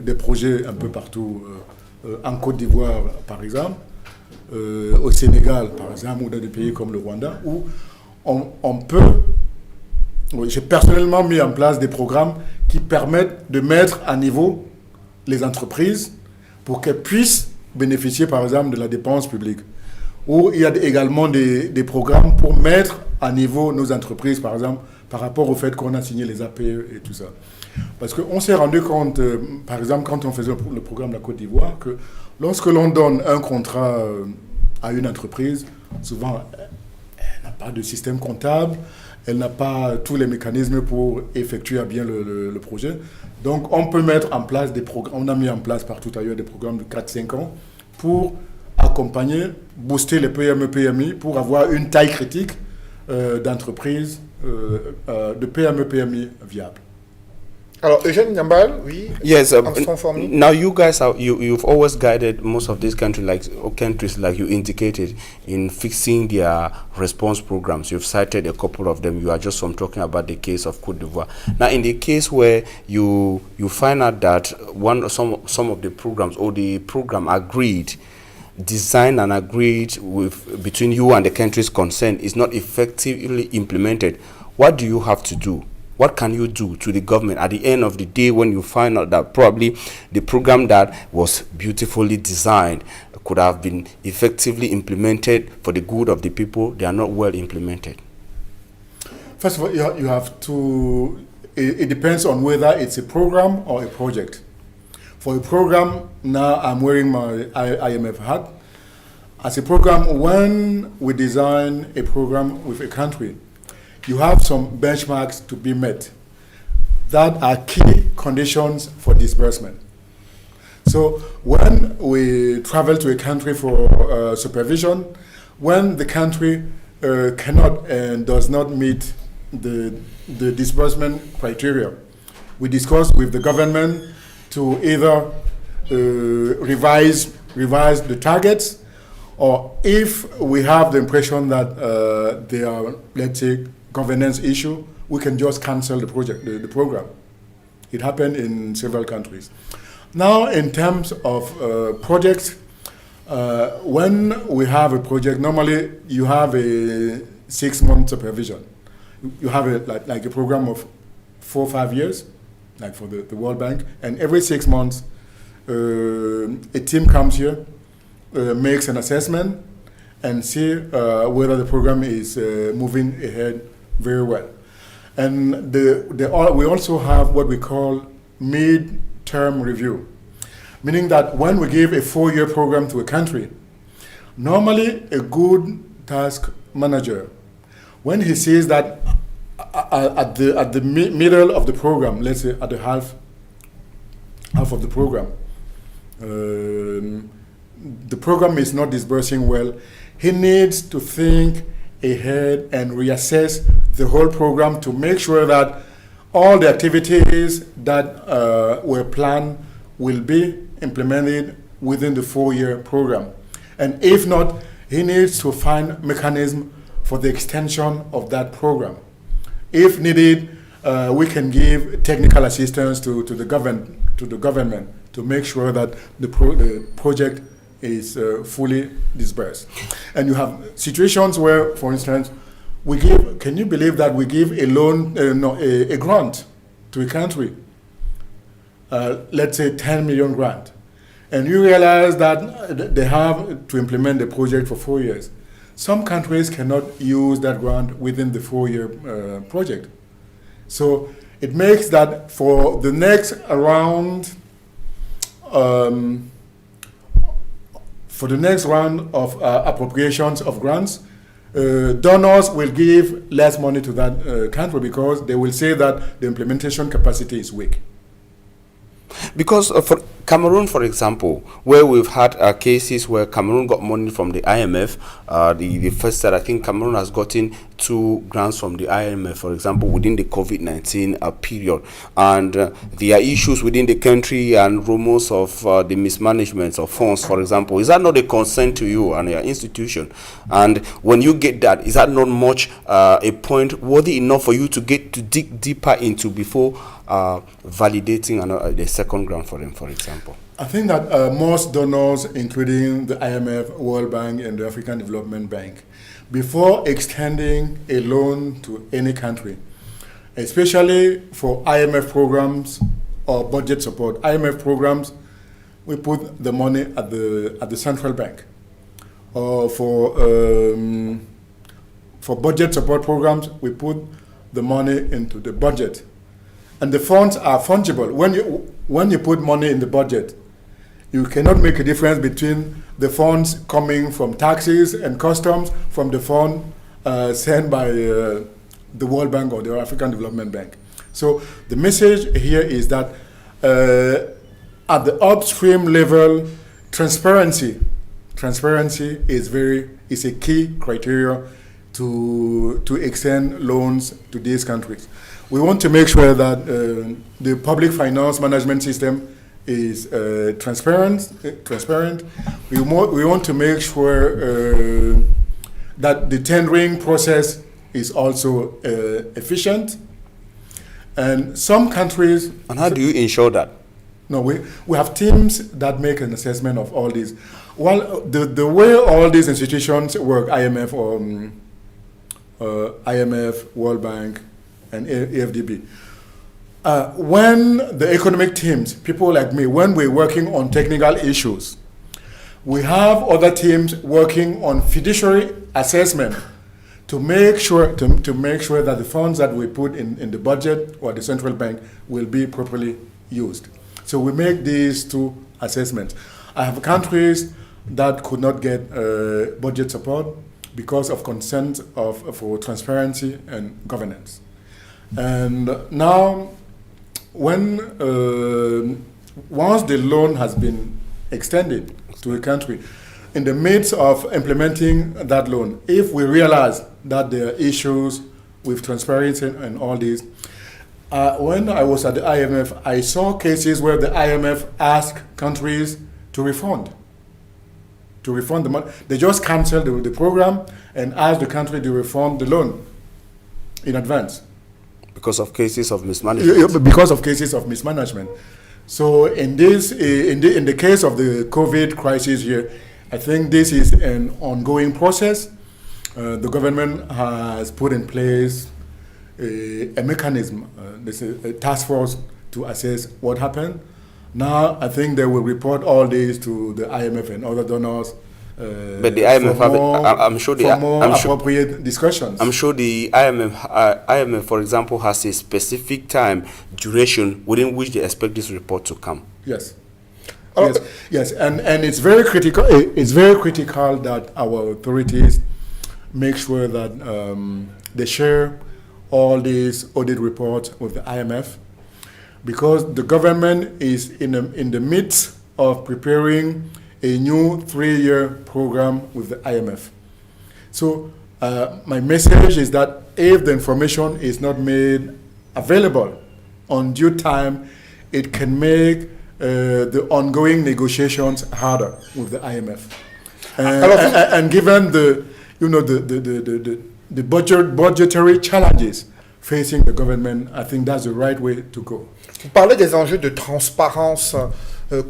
des projets un peu partout, en Côte d'Ivoire par exemple, au Sénégal par exemple, ou dans des pays comme le Rwanda, où on peut... Oui, j'ai personnellement mis en place des programmes qui permettent de mettre à niveau les entreprises pour qu'elles puissent bénéficier par exemple de la dépense publique. Ou il y a également des programmes pour mettre à niveau nos entreprises, par exemple, par rapport au fait qu'on a signé les APE et tout ça. Parce qu'on s'est rendu compte, par exemple, quand on faisait le programme de la Côte d'Ivoire, que lorsque l'on donne un contrat à une entreprise, souvent, elle n'a pas de système comptable, elle n'a pas tous les mécanismes pour effectuer à bien le projet. Donc, on peut mettre en place des programmes, on a mis en place partout ailleurs des programmes de 4-5 ans pour accompagner, booster les PME, PMI pour avoir une taille critique d'entreprise, de PME, PMI viable. Alors, Eugène Nyambal, oui. Yes, for me. now you guys you've always guided most of these countries like you indicated in fixing their response programs. You've cited a couple of them. You are just talking about the case of Côte d'Ivoire. Now, in the case where you find out that some of the programs or the program designed and agreed with between you and the countries concerned is not effectively implemented, what do you have to do? What can you do to the government at the end of the day when you find out that probably the program that was beautifully designed could have been effectively implemented for the good of the people? They are not well implemented. First of all, you have to, it depends on whether it's a program or a project. For a program, now I'm wearing my IMF hat. As a program, when we design a program with a country, you have some benchmarks to be met that are key conditions for disbursement. So when we travel to a country for supervision, when the country cannot and does not meet the disbursement criteria, we discuss with the government to either revise the targets, or if we have the impression that they are, let's say, governance issue, we can just cancel the project, the program. It happened in several countries. Now, in terms of projects, when we have a project, normally you have a 6-month supervision. You have like a program of 4 or 5 years, like for the World Bank, and every 6 months, a team comes here, makes an assessment, and see whether the program is moving ahead very well. And we also have what we call mid-term review, meaning that when we give a 4-year program to a country, normally a good task manager, when he sees that at the middle of the program, let's say at the half of the program, the program is not disbursing well, he needs to think ahead and reassess the whole program to make sure that all the activities that were planned will be implemented within the 4-year program. And if not, he needs to find mechanism for the extension of that program. If needed, we can give technical assistance to the government to make sure that the project is fully disbursed. And you have situations where, for instance, we give. Can you believe that we give a loan, a grant to a country? Let's say 10 million grant, and you realize that they have to implement the project for 4 years. Some countries cannot use that grant within the 4-year project. So it makes that for the next round, of appropriations of grants, donors will give less money to that country because they will say that the implementation capacity is weak. Because for Cameroon, for example, where we've had cases where Cameroon got money from the IMF, the first that I think Cameroon has gotten 2 grants from the IMF, for example, within the COVID-19 period. And there are issues within the country and rumors of the mismanagement of funds, for example. Is that not a concern to you and your institution? And when you get that, is that not much a point worthy enough for you to dig deeper into before validating the second grant for them, for example? I think that most donors, including the IMF, World Bank, and the African Development Bank, before extending a loan to any country, especially for IMF programs or budget support, IMF programs, we put the money at the central bank. Or for budget support programs, we put the money into the budget. And the funds are fungible. When you put money in the budget, you cannot make a difference between the funds coming from taxes and customs from the fund sent by the World Bank or the African Development Bank. So the message here is that at the upstream level, transparency is a key criteria to extend loans to these countries. We want to make sure that the public finance management system is transparent. We want to make sure that the tendering process is also efficient. And some countries... And how do you ensure that? No, we have teams that make an assessment of all these. Well, the way all these institutions work, IMF, World Bank, and AFDB, when the economic teams, people like me, when we're working on technical issues, we have other teams working on fiduciary assessment to make sure that the funds that we put in the budget or the central bank will be properly used. So we make these 2 assessments. I have countries that could not get budget support because of concerns for transparency and governance. And now, when once the loan has been extended to a country, in the midst of implementing that loan, if we realize that there are issues with transparency and all this, when I was at the IMF, I saw cases where the IMF asked countries to refund the money. They just canceled the program and asked the country to refund the loan in advance. Because of cases of mismanagement. Because of cases of mismanagement. So in the case of the COVID crisis here, I think this is an ongoing process. The government has put in place a mechanism, a task force to assess what happened. Now I think they will report all this to the IMF and other donors. But the IMF, appropriate discussions. I'm sure the IMF, for example, has a specific time duration within which they expect this report to come. Yes. Yes, and it's very critical. It's very critical that our authorities make sure that they share all these audit reports with the IMF, because the government is in the midst of preparing a new 3-year program with the IMF. So my message is that if the information is not made available on due time, it can make the ongoing negotiations harder with the IMF. And given the the budgetary challenges facing the government, I think that's the right way to go. Vous parlez des enjeux de transparence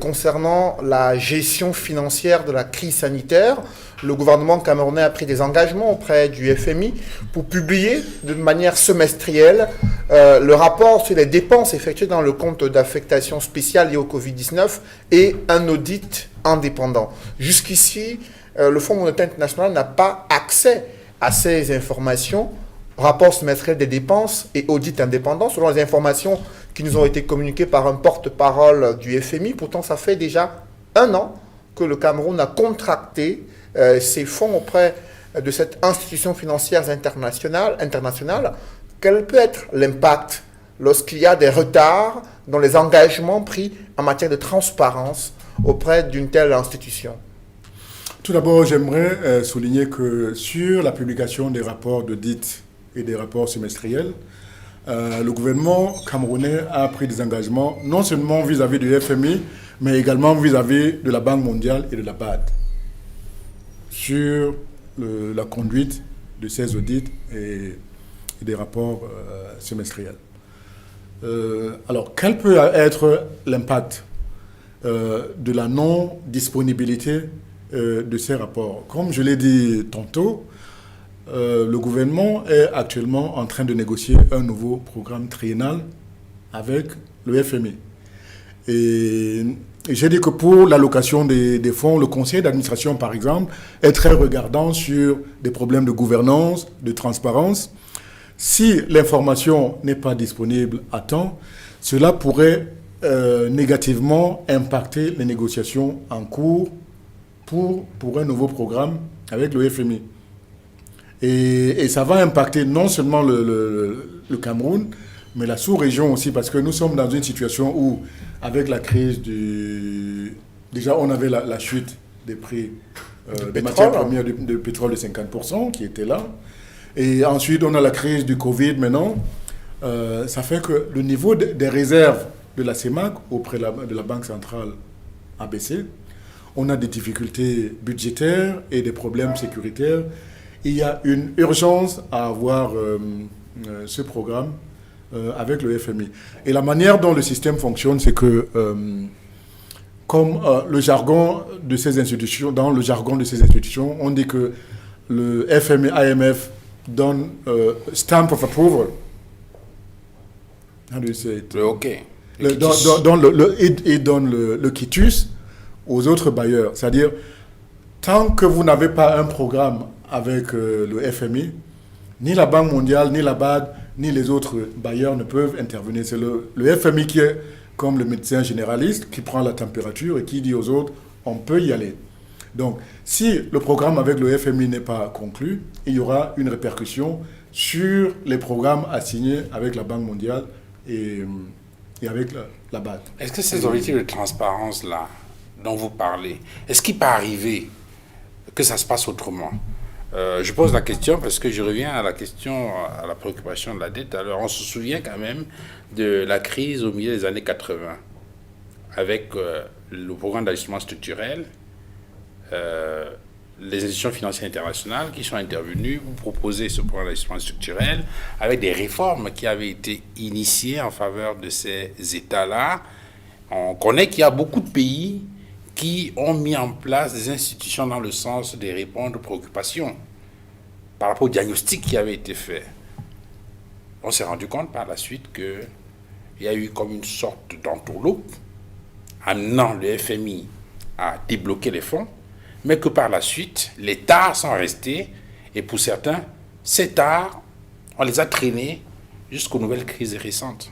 concernant la gestion financière de la crise sanitaire. Le gouvernement camerounais a pris des engagements auprès du FMI pour publier de manière semestrielle le rapport sur les dépenses effectuées dans le compte d'affectation spéciale lié au Covid-19 et un audit indépendant. Jusqu'ici, le Fonds monétaire international n'a pas accès à ces informations, rapport semestriel des dépenses et audit indépendant, selon les informations qui nous ont été communiquées par un porte-parole du FMI. Pourtant, ça fait déjà 1 an que le Cameroun a contracté ses fonds auprès de cette institution financière internationale. Quel peut être l'impact lorsqu'il y a des retards dans les engagements pris en matière de transparence auprès d'une telle institution? Tout d'abord, j'aimerais souligner que sur la publication des rapports d'audit et des rapports semestriels, le gouvernement camerounais a pris des engagements non seulement vis-à-vis du FMI, mais également vis-à-vis de la Banque mondiale et de la BAD sur la conduite de ces audits et des rapports semestriels. Alors, quel peut être l'impact de la non-disponibilité de ces rapports? Comme je l'ai dit tantôt, le gouvernement est actuellement en train de négocier un nouveau programme triennal avec le FMI. Et j'ai dit que pour l'allocation des fonds, le conseil d'administration, par exemple, est très regardant sur des problèmes de gouvernance, de transparence. Si l'information n'est pas disponible à temps, cela pourrait négativement impacter les négociations en cours pour un nouveau programme avec le FMI. Et ça va impacter non seulement le Cameroun, mais la sous-région aussi, parce que nous sommes dans une situation où, avec la crise déjà, on avait la chute des prix des matières premières de pétrole de 50% qui était là. Et ensuite, on a la crise du Covid maintenant. Ça fait que le niveau des réserves de la CEMAC auprès de la Banque centrale a baissé. On a des difficultés budgétaires et des problèmes sécuritaires. Il y a une urgence à avoir ce programme avec le FMI. Et la manière dont le système fonctionne, c'est que, comme le jargon de ces institutions, dans le jargon de ces institutions, on dit que le FMI, IMF donne stamp of approval. How do you say it? Le OK. Il donne le quitus aux autres bailleurs. C'est-à-dire, tant que vous n'avez pas un programme avec le FMI, ni la Banque mondiale, ni la BAD, ni les autres bailleurs ne peuvent intervenir. C'est le FMI qui est comme le médecin généraliste qui prend la température et qui dit aux autres, on peut y aller. Donc, si le programme avec le FMI n'est pas conclu, il y aura une répercussion sur les programmes assignés avec la Banque mondiale et avec la BAD. Est-ce que ces objectifs de transparence-là dont vous parlez, est-ce qu'il peut arriver que ça se passe autrement? Je pose la question parce que je reviens à la question, à la préoccupation de la dette. Alors, on se souvient quand même de la crise au milieu des années 80 avec le programme d'ajustement structurel, les institutions financières internationales qui sont intervenues pour proposer ce programme d'ajustement structurel avec des réformes qui avaient été initiées en faveur de ces États-là. On connaît qu'il y a beaucoup de pays qui ont mis en place des institutions dans le sens de répondre aux préoccupations par rapport au diagnostic qui avait été fait. On s'est rendu compte par la suite qu'il y a eu comme une sorte d'entourloupe amenant le FMI à débloquer les fonds, mais que par la suite, les tares sont restés, et pour certains, ces tares, on les a traînés jusqu'aux nouvelles crises récentes.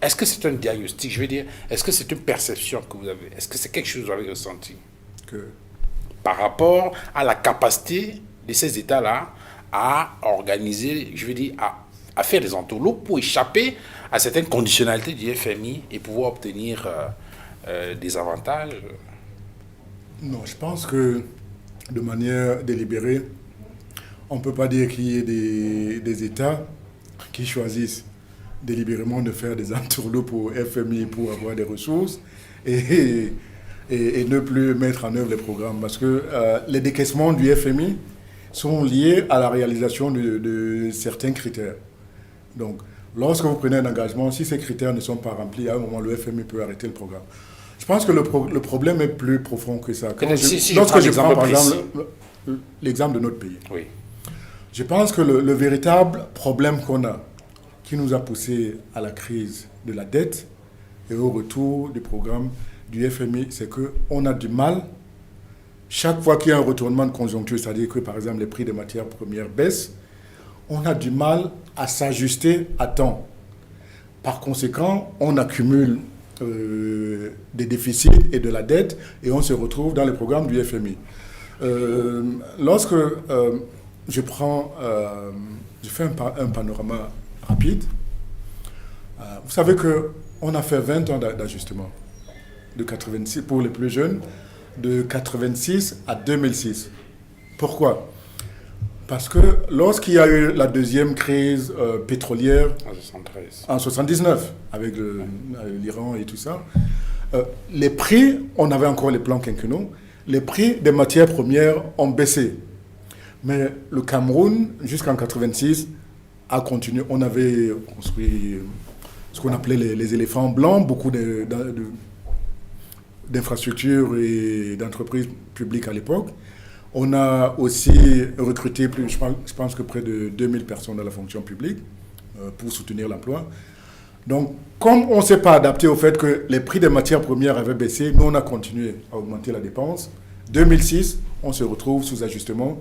Est-ce que c'est un diagnostic, je veux dire, est-ce que c'est une perception que vous avez? Est-ce que c'est quelque chose que vous avez ressenti par rapport à la capacité de ces États-là à organiser, je veux dire, à faire des entourloupes pour échapper à certaines conditionnalités du FMI et pouvoir obtenir des avantages? Non, je pense que de manière délibérée, on ne peut pas dire qu'il y ait des États qui choisissent délibérément de faire des entourloupes au FMI pour avoir des ressources et ne plus mettre en œuvre les programmes. Parce que les décaissements du FMI sont liées à la réalisation de certains critères. Donc, lorsque vous prenez un engagement, si ces critères ne sont pas remplis, à un moment, le FMI peut arrêter le programme. Je pense que le problème est plus profond que ça. Lorsque je prends, par exemple, l'exemple de notre pays, oui. Je pense que le véritable problème qu'on a, qui nous a poussé à la crise de la dette et au retour du programme du FMI, c'est qu'on a du mal, chaque fois qu'il y a un retournement de conjoncture, c'est-à-dire que, par exemple, les prix des matières premières baissent, on a du mal à s'ajuster à temps. Par conséquent, on accumule des déficits et de la dette et on se retrouve dans les programmes du FMI. Lorsque je fais un panorama rapide, vous savez qu'on a fait 20 ans d'ajustement, de 86 pour les plus jeunes, de 86 à 2006. Pourquoi ? Parce que lorsqu'il y a eu la deuxième crise pétrolière en 79, avec l'Iran et tout ça, les prix, on avait encore les plans quinquennaux, les prix des matières premières ont baissé. Mais le Cameroun, jusqu'en 86, a continué. On avait construit ce qu'on appelait les éléphants blancs, beaucoup d'infrastructures et d'entreprises publiques à l'époque. On a aussi recruté, je pense que près de 2000 personnes dans la fonction publique pour soutenir l'emploi. Donc, comme on ne s'est pas adapté au fait que les prix des matières premières avaient baissé, nous, on a continué à augmenter la dépense. 2006, on se retrouve sous ajustement.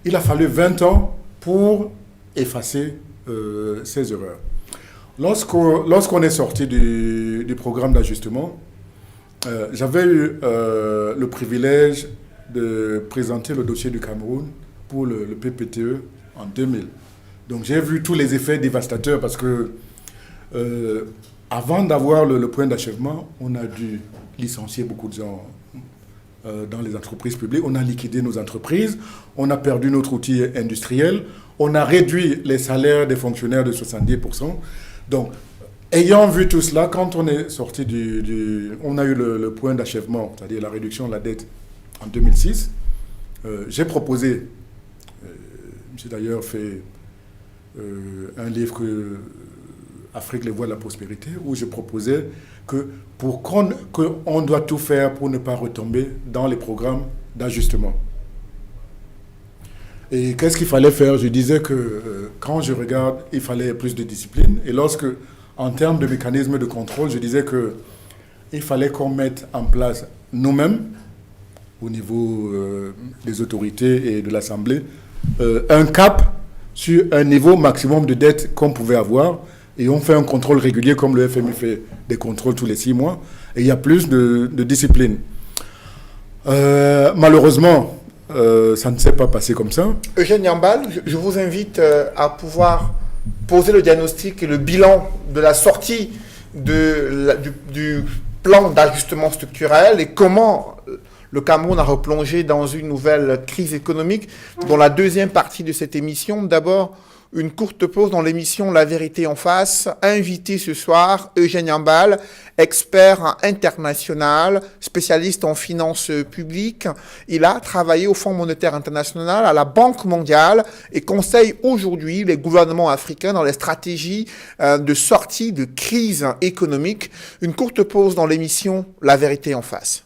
Il a fallu 20 ans pour effacer ces erreurs. Lorsqu'on est sorti du programme d'ajustement, j'avais eu le privilège de présenter le dossier du Cameroun pour le PPTE en 2000. Donc j'ai vu tous les effets dévastateurs parce que avant d'avoir le point d'achèvement, on a dû licencier beaucoup de gens dans les entreprises publiques, on a liquidé nos entreprises, on a perdu notre outil industriel, on a réduit les salaires des fonctionnaires de 70%. Donc, ayant vu tout cela, quand on est sorti on a eu le point d'achèvement, c'est-à-dire la réduction de la dette en 2006, j'ai proposé, j'ai d'ailleurs fait un livre que Afrique, les voies de la prospérité, où je proposais qu'on doit tout faire pour ne pas retomber dans les programmes d'ajustement. Et qu'est-ce qu'il fallait faire ? Je disais que quand je regarde, il fallait plus de discipline. Et lorsque, en termes de mécanismes de contrôle, je disais qu'il fallait qu'on mette en place nous-mêmes, au niveau des autorités et de l'Assemblée, un cap sur un niveau maximum de dette qu'on pouvait avoir. Et on fait un contrôle régulier, comme le FMI fait des contrôles tous les 6 mois. Et il y a plus de discipline. Malheureusement, ça ne s'est pas passé comme ça. Eugène Nyambal, je vous invite à pouvoir poser le diagnostic et le bilan de la sortie du plan d'ajustement structurel et comment le Cameroun a replongé dans une nouvelle crise économique. Dans la deuxième partie de cette émission, d'abord, une courte pause dans l'émission La Vérité en face. Invité ce soir, Eugène Nyambal, expert international, spécialiste en finances publiques. Il a travaillé au Fonds monétaire international, à la Banque mondiale et conseille aujourd'hui les gouvernements africains dans les stratégies de sortie de crise économique. Une courte pause dans l'émission La Vérité en face.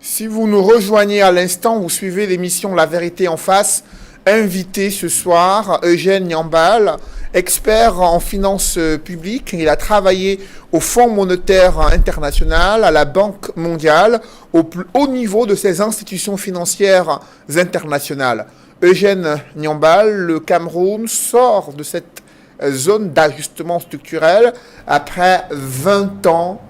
Si vous nous rejoignez à l'instant, vous suivez l'émission La Vérité en face. Invité ce soir, Eugène Nyambal, expert en finances publiques. Il a travaillé au Fonds monétaire international, à la Banque mondiale, au plus haut niveau de ces institutions financières internationales. Eugène Nyambal, le Cameroun sort de cette zone d'ajustement structurel après 20 ans,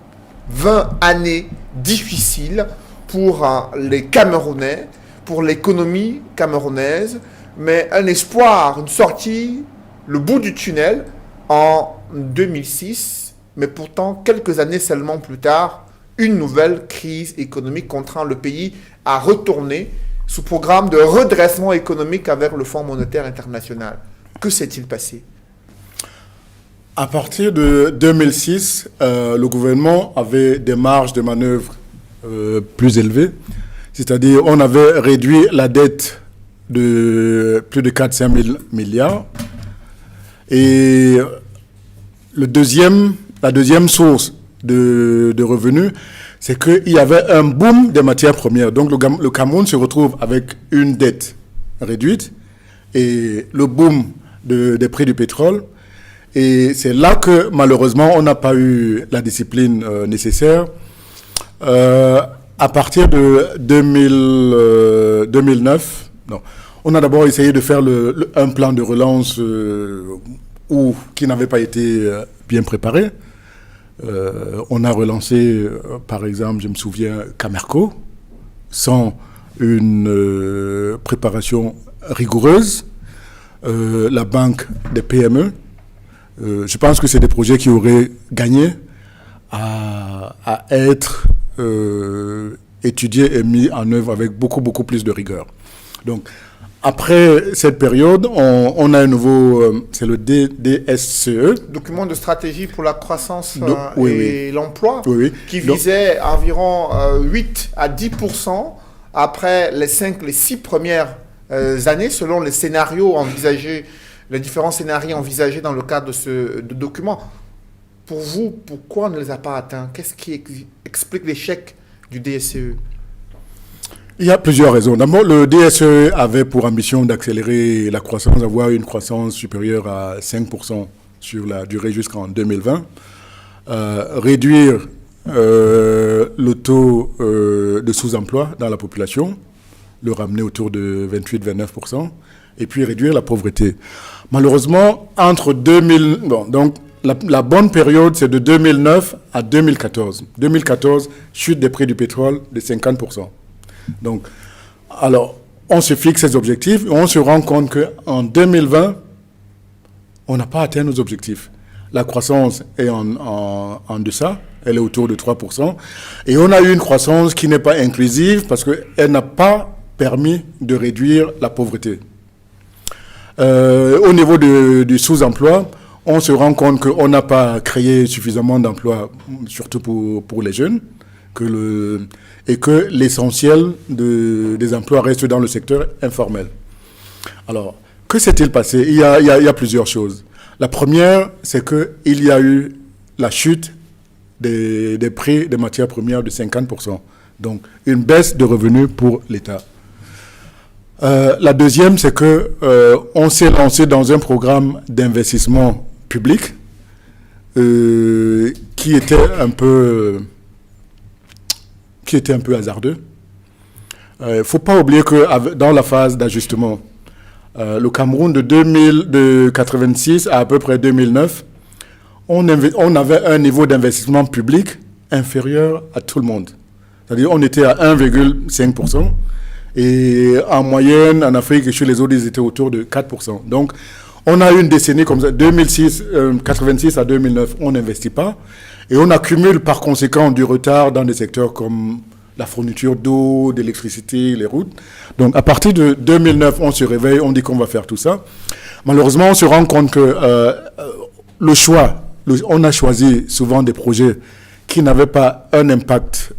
20 années difficiles pour les Camerounais, pour l'économie camerounaise, mais un espoir, une sortie, le bout du tunnel en 2006, mais pourtant quelques années seulement plus tard, une nouvelle crise économique contraint le pays à retourner sous programme de redressement économique avec le Fonds monétaire international. Que s'est-il passé? À partir de 2006, le gouvernement avait des marges de manœuvre plus élevées. C'est-à-dire, on avait réduit la dette de plus de 400 000 milliards. Et la deuxième source de revenus, c'est qu'il y avait un boom des matières premières. Donc, le Cameroun se retrouve avec une dette réduite et le boom des prix du pétrole. Et c'est là que, malheureusement, on n'a pas eu la discipline nécessaire. À partir de 2009, on a d'abord essayé de faire un plan de relance qui n'avait pas été bien préparé. On a relancé, par exemple, je me souviens, Camerco, sans une préparation rigoureuse. La banque des PME. Je pense que c'est des projets qui auraient gagné à être étudiés et mis en œuvre avec beaucoup, beaucoup plus de rigueur. Donc, après cette période, on a un nouveau, c'est le DSCE. Document de stratégie pour la croissance oui, et l'emploi, qui visait environ 8 à 10% après les 6 premières années, selon les scénarios envisagés, les différents scénarios envisagés dans le cadre de ce document. Pour vous, pourquoi on ne les a pas atteints? Qu'est-ce qui explique l'échec du DSCE? Il y a plusieurs raisons. D'abord, le DSCE avait pour ambition d'accélérer la croissance, d'avoir une croissance supérieure à 5% sur la durée jusqu'en 2020, réduire le taux de sous-emploi dans la population, le ramener autour de 28-29%, et puis réduire la pauvreté. Malheureusement, entre 2000... donc, la bonne période, c'est de 2009 à 2014. 2014, chute des prix du pétrole de 50%. Donc, alors, on se fixe ces objectifs et on se rend compte qu'en 2020, on n'a pas atteint nos objectifs. La croissance est en deçà, elle est autour de 3%. Et on a eu une croissance qui n'est pas inclusive parce qu'elle n'a pas permis de réduire la pauvreté. Au niveau du sous-emploi, on se rend compte qu'on n'a pas créé suffisamment d'emplois, surtout pour les jeunes, et que l'essentiel des emplois reste dans le secteur informel. Alors, que s'est-il passé? Il y a plusieurs choses. La première, c'est qu'il y a eu la chute des prix des matières premières de 50%. Donc, une baisse de revenus pour l'État. La deuxième, c'est qu'on s'est lancé dans un programme d'investissement public qui était un peu hasardeux. Il ne faut pas oublier que dans la phase d'ajustement, le Cameroun de 1986 à peu près 2009, on avait un niveau d'investissement public inférieur à tout le monde. C'est-à-dire on était à 1,5%. Et en moyenne, en Afrique et chez les autres, ils étaient autour de 4%. Donc, on a eu une décennie comme ça, 86 à 2009, on n'investit pas. Et on accumule par conséquent du retard dans des secteurs comme la fourniture d'eau, d'électricité, les routes. Donc, à partir de 2009, on se réveille, on dit qu'on va faire tout ça. Malheureusement, on se rend compte que on a choisi souvent des projets qui n'avaient pas un impact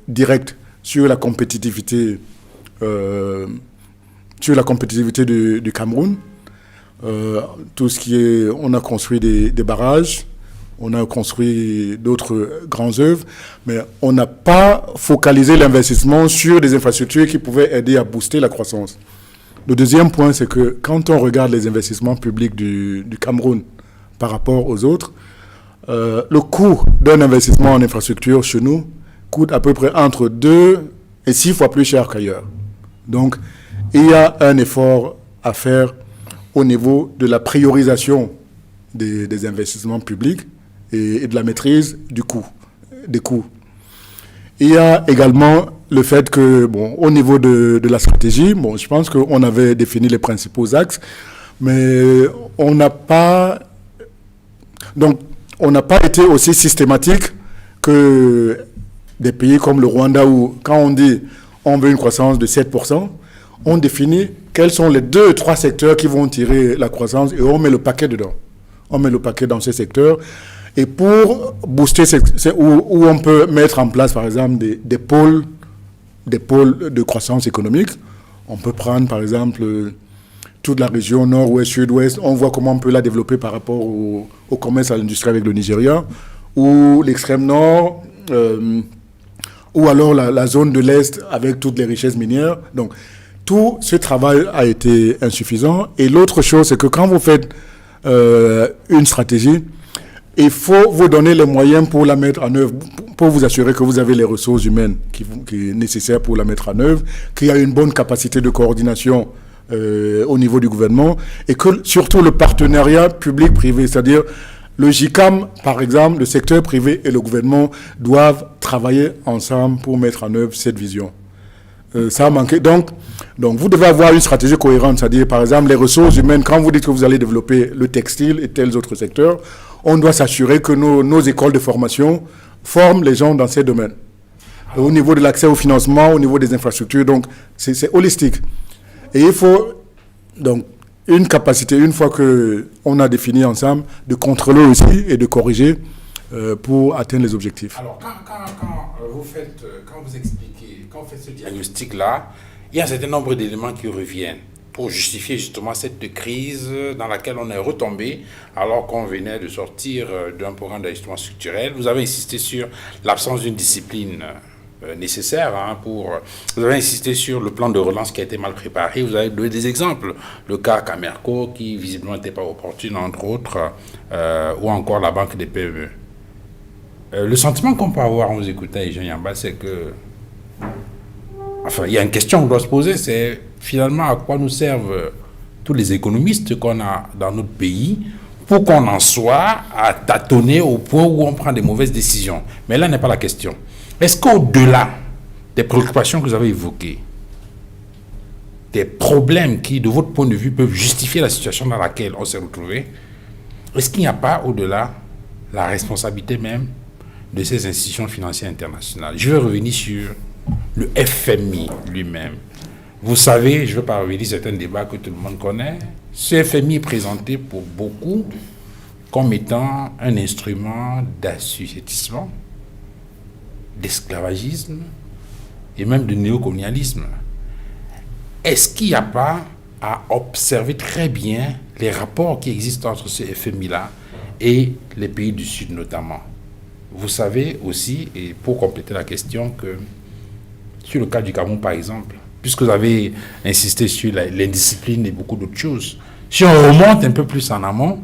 direct sur la compétitivité du Cameroun. Tout ce qui est, on a construit des barrages, on a construit d'autres grandes œuvres, mais on n'a pas focalisé l'investissement sur des infrastructures qui pouvaient aider à booster la croissance. Le deuxième point, c'est que quand on regarde les investissements publics du Cameroun par rapport aux autres, le coût d'un investissement en infrastructure chez nous coûte à peu près entre 2 et 6 fois plus cher qu'ailleurs. Donc, il y a un effort à faire au niveau de la priorisation des investissements publics et de la maîtrise des coûts. Il y a également le fait que, au niveau de la stratégie, je pense qu'on avait défini les principaux axes, mais on n'a pas été aussi systématique que des pays comme le Rwanda, où quand on dit on veut une croissance de 7%, on définit quels sont les 2-3 secteurs qui vont tirer la croissance et on met le paquet dedans. On met le paquet dans ces secteurs. Et pour booster, où on peut mettre en place, par exemple, des pôles de croissance économique. On peut prendre, par exemple, toute la région nord-ouest, sud-ouest. On voit comment on peut la développer par rapport au commerce, à l'industrie avec le Nigeria, ou l'extrême nord, ou alors la zone de l'Est avec toutes les richesses minières. Donc, tout ce travail a été insuffisant. Et l'autre chose, c'est que quand vous faites une stratégie, il faut vous donner les moyens pour la mettre en œuvre, pour vous assurer que vous avez les ressources humaines qui est nécessaire pour la mettre en œuvre, qu'il y a une bonne capacité de coordination au niveau du gouvernement, et que surtout le partenariat public-privé, c'est-à-dire le GICAM, par exemple, le secteur privé et le gouvernement doivent travailler ensemble pour mettre en œuvre cette vision. Ça a manqué. Donc, vous devez avoir une stratégie cohérente, c'est-à-dire, par exemple, les ressources humaines, quand vous dites que vous allez développer le textile et tels autres secteurs, on doit s'assurer que nos écoles de formation forment les gens dans ces domaines. Au niveau de l'accès au financement, au niveau des infrastructures, donc c'est holistique. Et il faut donc une capacité, une fois qu'on a défini ensemble, de contrôler aussi et de corriger pour atteindre les objectifs. Alors, quand vous faites ce diagnostic-là, il y a un certain nombre d'éléments qui reviennent pour justifier justement cette crise dans laquelle on est retombé alors qu'on venait de sortir d'un programme d'ajustement structurel. Vous avez insisté sur l'absence d'une discipline nécessaire vous avez insisté sur le plan de relance qui a été mal préparé. Vous avez donné des exemples, le cas Camerco qui visiblement n'était pas opportune entre autres, ou encore la banque des PME. Le sentiment qu'on peut avoir en vous écoutant, Jean Yamba, c'est que il y a une question qu'on doit se poser, c'est finalement à quoi nous servent tous les économistes qu'on a dans notre pays pour qu'on en soit à tâtonner au point où on prend des mauvaises décisions. Mais là n'est pas la question. Est-ce qu'au-delà des préoccupations que vous avez évoquées, des problèmes qui, de votre point de vue, peuvent justifier la situation dans laquelle on s'est retrouvé, est-ce qu'il n'y a pas au-delà la responsabilité même de ces institutions financières internationales? Je vais revenir sur le FMI lui-même. Vous savez, je ne vais pas revenir sur certains débats que tout le monde connaît. Ce FMI est présenté pour beaucoup comme étant un instrument d'assujettissement, d'esclavagisme et même de néocolonialisme. Est-ce qu'il n'y a pas à observer très bien les rapports qui existent entre ce FMI-là et les pays du Sud notamment? Vous savez aussi, et pour compléter la question, que sur le cas du Cameroun par exemple, puisque vous avez insisté sur l'indiscipline et beaucoup d'autres choses, si on remonte un peu plus en amont,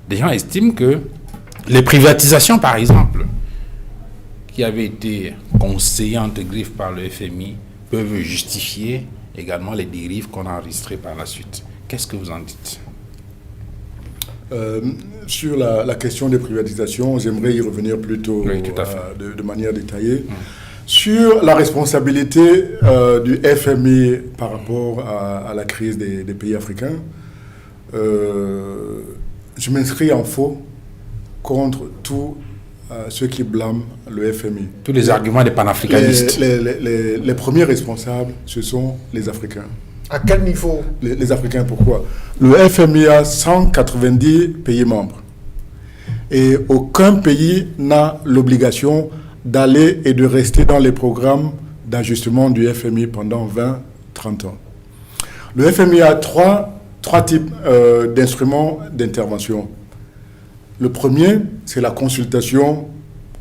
des gens estiment que les privatisations par exemple, qui avaient été conseillées entre griffes par le FMI, peuvent justifier également les dérives qu'on a enregistrées par la suite. Qu'est-ce que vous en dites ? Sur la question des privatisations, j'aimerais y revenir plutôt de manière détaillée. Sur la responsabilité du FMI par rapport à la crise des pays africains, je m'inscris en faux contre tous ceux qui blâment le FMI. Tous les arguments des panafricanistes. Les premiers responsables, ce sont les Africains. À quel niveau? Les Africains, pourquoi? Le FMI a 190 pays membres. Et aucun pays n'a l'obligation d'aller et de rester dans les programmes d'ajustement du FMI pendant 20-30 ans. Le FMI a trois types d'instruments d'intervention. Le premier, c'est la consultation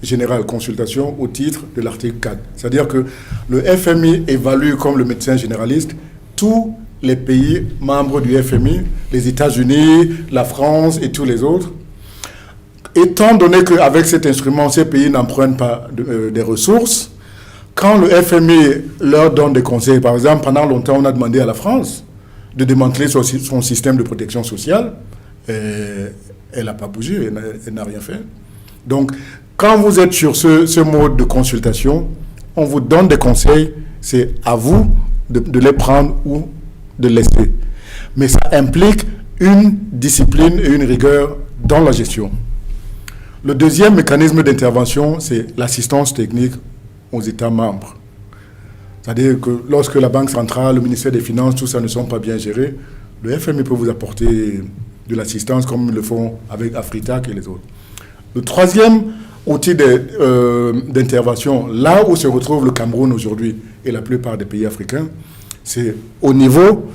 générale, consultation au titre de l'article 4. C'est-à-dire que le FMI évalue comme le médecin généraliste tous les pays membres du FMI, les États-Unis, la France et tous les autres. Étant donné qu'avec cet instrument, ces pays n'empruntent pas des ressources, quand le FMI leur donne des conseils, par exemple, pendant longtemps, on a demandé à la France de démanteler son système de protection sociale, elle n'a pas bougé, elle n'a rien fait. Donc, quand vous êtes sur ce mode de consultation, on vous donne des conseils, c'est à vous de les prendre ou de laisser. Mais ça implique une discipline et une rigueur dans la gestion. Le deuxième mécanisme d'intervention, c'est l'assistance technique aux États membres. C'est-à-dire que lorsque la Banque centrale, le ministère des Finances, tout ça ne sont pas bien gérés, le FMI peut vous apporter de l'assistance comme ils le font avec Afritac et les autres. Le troisième outil d'intervention, là où se retrouve le Cameroun aujourd'hui et la plupart des pays africains, c'est au niveau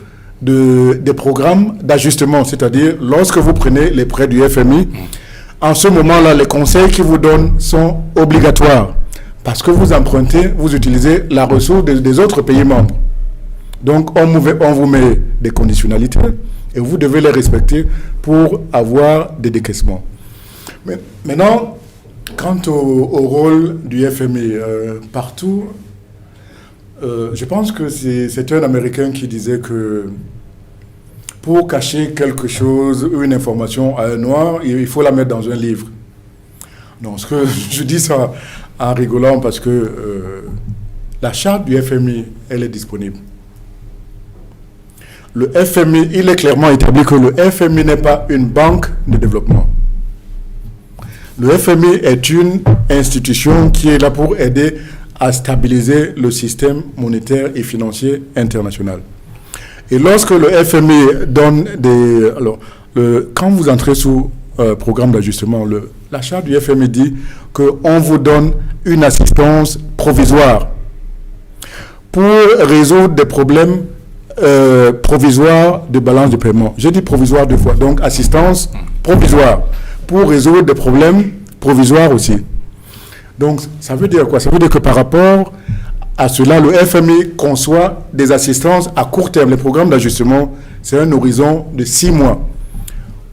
des programmes d'ajustement. C'est-à-dire, lorsque vous prenez les prêts du FMI, en ce moment-là, les conseils qu'ils vous donnent sont obligatoires. Parce que vous empruntez, vous utilisez la ressource des autres pays membres. Donc, on vous met des conditionnalités et vous devez les respecter pour avoir des décaissements. Mais maintenant, quant au rôle du FMI, partout, je pense que c'est un Américain qui disait que pour cacher quelque chose, une information à un noir, il faut la mettre dans un livre. Donc, je dis ça en rigolant parce que la charte du FMI, elle est disponible. Le FMI, il est clairement établi que le FMI n'est pas une banque de développement. Le FMI est une institution qui est là pour aider à stabiliser le système monétaire et financier international. Et lorsque le FMI donne des... Alors, quand vous entrez sous programme d'ajustement, la charte du FMI dit qu'on vous donne une assistance provisoire pour résoudre des problèmes provisoires de balance de paiement. J'ai dit provisoire 2 fois, donc assistance provisoire pour résoudre des problèmes provisoires aussi. Donc, ça veut dire quoi? Ça veut dire que par rapport à cela, le FMI conçoit des assistances à court terme. Les programmes d'ajustement, c'est un horizon de 6 mois.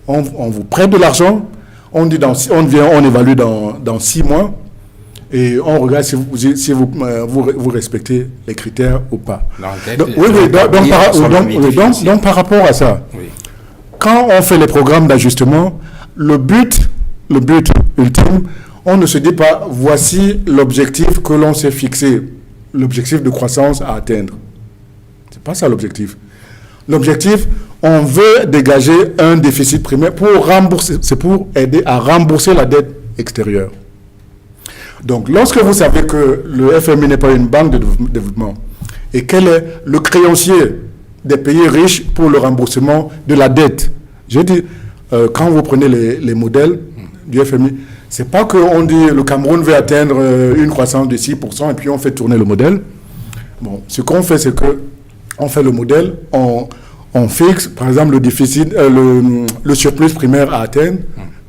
On vous prête de l'argent, on évalue dans 6 mois, et on regarde si vous respectez les critères ou pas. Donc, par rapport à ça, oui. Quand on fait les programmes d'ajustement, le but ultime, on ne se dit pas, voici l'objectif que l'on s'est fixé, l'objectif de croissance à atteindre. C'est pas ça l'objectif. L'objectif, on veut dégager un déficit primaire pour rembourser, c'est pour aider à rembourser la dette extérieure. Donc, lorsque vous savez que le FMI n'est pas une banque de développement, et quel est le créancier des pays riches pour le remboursement de la dette, je dis, quand vous prenez les modèles du FMI, c'est pas qu'on dit le Cameroun veut atteindre une croissance de 6% et puis on fait tourner le modèle. Bon, ce qu'on fait, c'est que on fait le modèle, on fixe, par exemple, le déficit, le surplus primaire à atteindre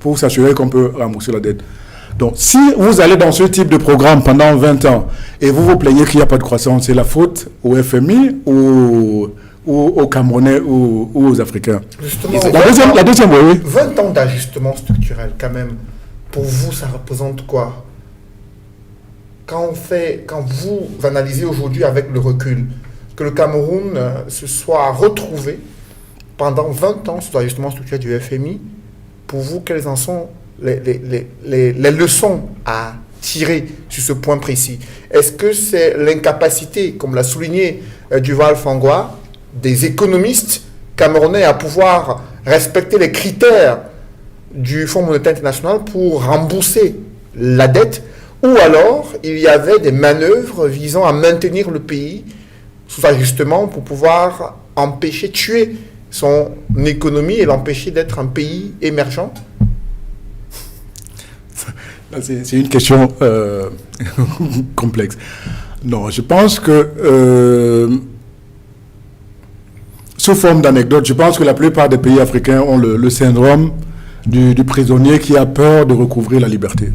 pour s'assurer qu'on peut rembourser la dette. Donc, si vous allez dans ce type de programme pendant 20 ans et vous vous plaignez qu'il n'y a pas de croissance, c'est la faute au FMI ou aux Camerounais ou aux Africains. Justement, la deuxième, oui. 20 ans d'ajustement structurel, quand même, pour vous, ça représente quoi? Quand vous analysez aujourd'hui avec le recul, que le Cameroun se soit retrouvé pendant 20 ans sous l'ajustement structurel du FMI, pour vous, quelles en sont les leçons à tirer sur ce point précis? Est-ce que c'est l'incapacité, comme l'a souligné Duval Fangwa, des économistes camerounais à pouvoir respecter les critères du Fonds monétaire international pour rembourser la dette, ou alors il y avait des manœuvres visant à maintenir le pays sous ajustement pour pouvoir tuer son économie et l'empêcher d'être un pays émergent? C'est une question complexe. Non, je pense que, sous forme d'anecdote, je pense que la plupart des pays africains ont le syndrome du prisonnier qui a peur de recouvrer la liberté.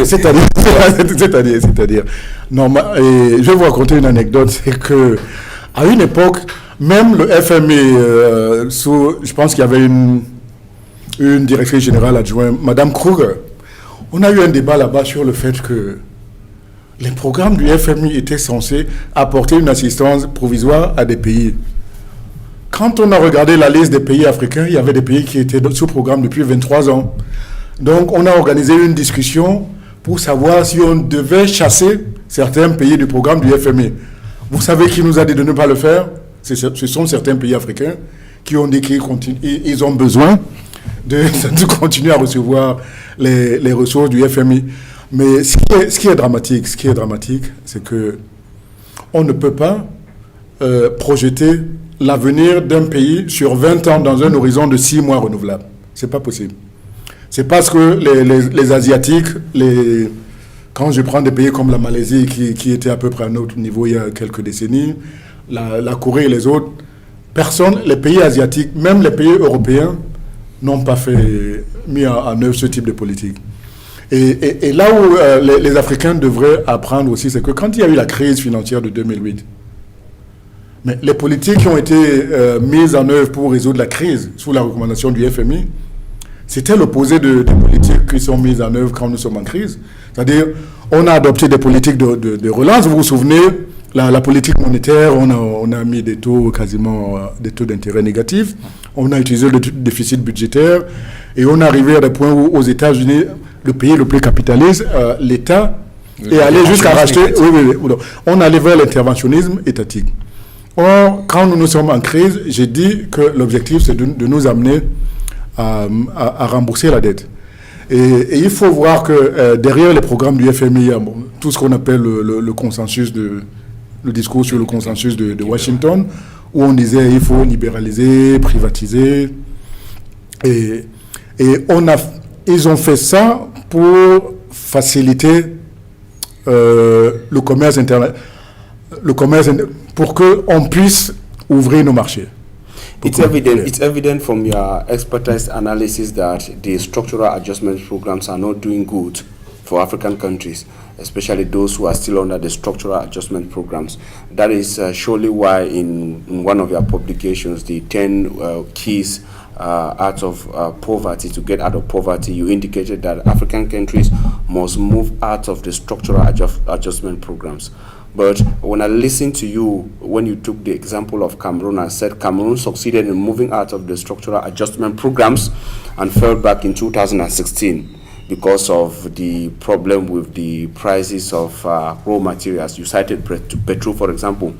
C'est-à-dire, non, et je vais vous raconter une anecdote, c'est que à une époque, même le FMI, je pense qu'il y avait une directrice générale adjointe, Madame Kruger, on a eu un débat là-bas sur le fait que les programmes du FMI étaient censés apporter une assistance provisoire à des pays. Quand on a regardé la liste des pays africains, il y avait des pays qui étaient sous programme depuis 23 ans. Donc, on a organisé une discussion pour savoir si on devait chasser certains pays du programme du FMI. Vous savez qui nous a dit de ne pas le faire? Ce sont certains pays africains qui ont dit qu'ils ont besoin de continuer à recevoir les ressources du FMI. Mais ce qui est dramatique, c'est que on ne peut pas projeter l'avenir d'un pays sur 20 ans dans un horizon de 6 mois renouvelable. C'est pas possible. C'est parce que les Asiatiques, quand je prends des pays comme la Malaisie qui était à peu près à notre niveau il y a quelques décennies, la Corée et les autres, les pays asiatiques, même les pays européens, n'ont pas mis en œuvre ce type de politique. Et là où les Africains devraient apprendre aussi, c'est que quand il y a eu la crise financière de 2008, mais les politiques qui ont été mises en œuvre pour résoudre la crise sous la recommandation du FMI, c'était l'opposé des politiques qui sont mises en œuvre quand nous sommes en crise. C'est-à-dire, on a adopté des politiques de relance. Vous vous souvenez, la politique monétaire, on a mis des taux des taux d'intérêt négatifs. On a utilisé le déficit budgétaire et on est arrivé à des points où, aux États-Unis, le pays le plus capitaliste, l'État est allé jusqu'à racheter. On allait vers l'interventionnisme étatique. Or, quand nous sommes en crise, j'ai dit que l'objectif, c'est de nous amener à rembourser la dette. Et il faut voir que derrière les programmes du FMI, il y a tout ce qu'on appelle le consensus le discours sur le consensus de Washington, où on disait il faut libéraliser, privatiser. Et ils ont fait ça pour faciliter le commerce international, pour qu'on puisse ouvrir nos marchés. It's evident from your expertise analysis that the structural adjustment programs are not doing good for African countries, especially those who are still under the structural adjustment programs. That is surely why in one of your publications, the 10 keys out of poverty, to get out of poverty, you indicated that African countries must move out of the structural adjustment programs. But when I listened to you, when you took the example of Cameroon, I said Cameroon succeeded in moving out of the structural adjustment programs and fell back in 2016 because of the problem with the prices of raw materials. You cited petrol, for example.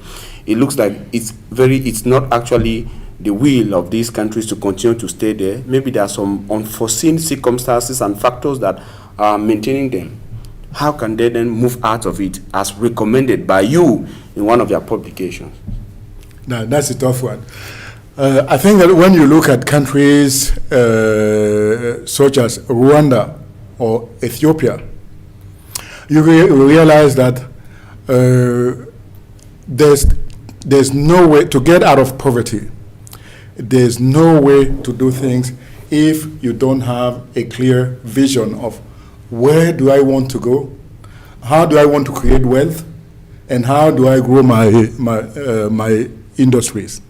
It looks like it's not actually the will of these countries to continue to stay there. Maybe there are some unforeseen circumstances and factors that are maintaining them. How can they then move out of it as recommended by you in one of your publications? No, that's a tough one. I think that when you look at countries such as Rwanda or Ethiopia, you realize that there's no way to get out of poverty. There's no way to do things if you don't have a clear vision of where do I want to go, how do I want to create wealth, and how do I grow my industries.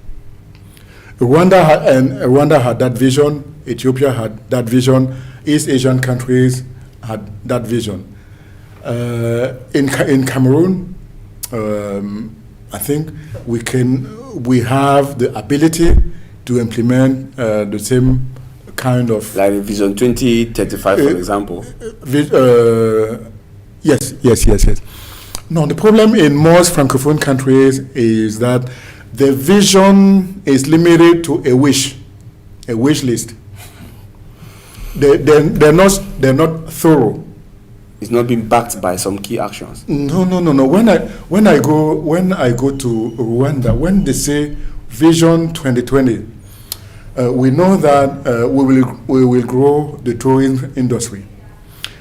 Rwanda had that vision, Ethiopia had that vision, East Asian countries had that vision. In Cameroon, I think we have the ability to implement the same kind of... Like Vision 2035, for example? Yes. No, the problem in most Francophone countries is that the vision is limited to a wish list. They're not thorough. It's not being backed by some key actions. No. When I go to Rwanda, when they say Vision 2020, we know that we will grow the tourism industry.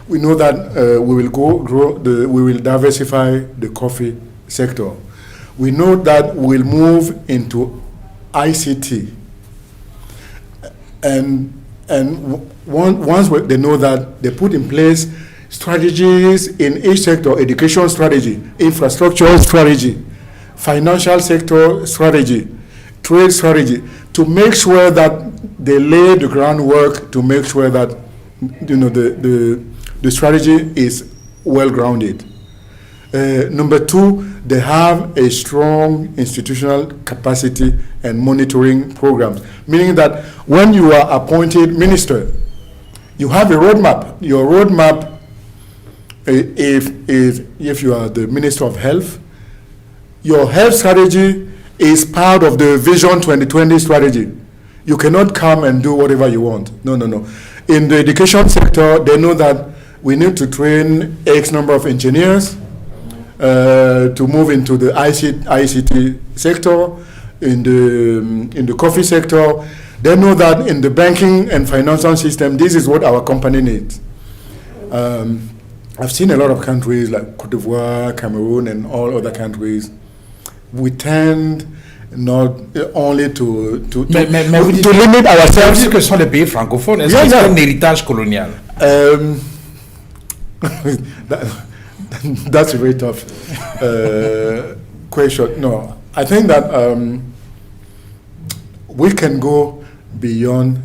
We know that we will diversify the coffee sector. We know that we'll move into ICT. And once they know that, they put in place strategies in each sector: education strategy, infrastructure strategy, financial sector strategy, trade strategy, to make sure that they lay the groundwork to make sure that the strategy is well grounded. Number two, they have a strong institutional capacity and monitoring programs, meaning that when you are appointed minister, you have a roadmap. Your roadmap, if you are the Minister of Health, your health strategy is part of the Vision 2020 strategy. you cannot come and do whatever you want. No. In the education sector, they know that we need to train X number of engineers to move into the ICT sector, in the coffee sector. They know that in the banking and financial system, this is what our company needs. I've seen a lot of countries like Côte d'Ivoire, Cameroon, and all other countries. We tend not only to limit ourselves. Vous dites que ce sont des pays francophones. Est-ce que c'est un héritage colonial? That's a very tough question. No, I think that we can go beyond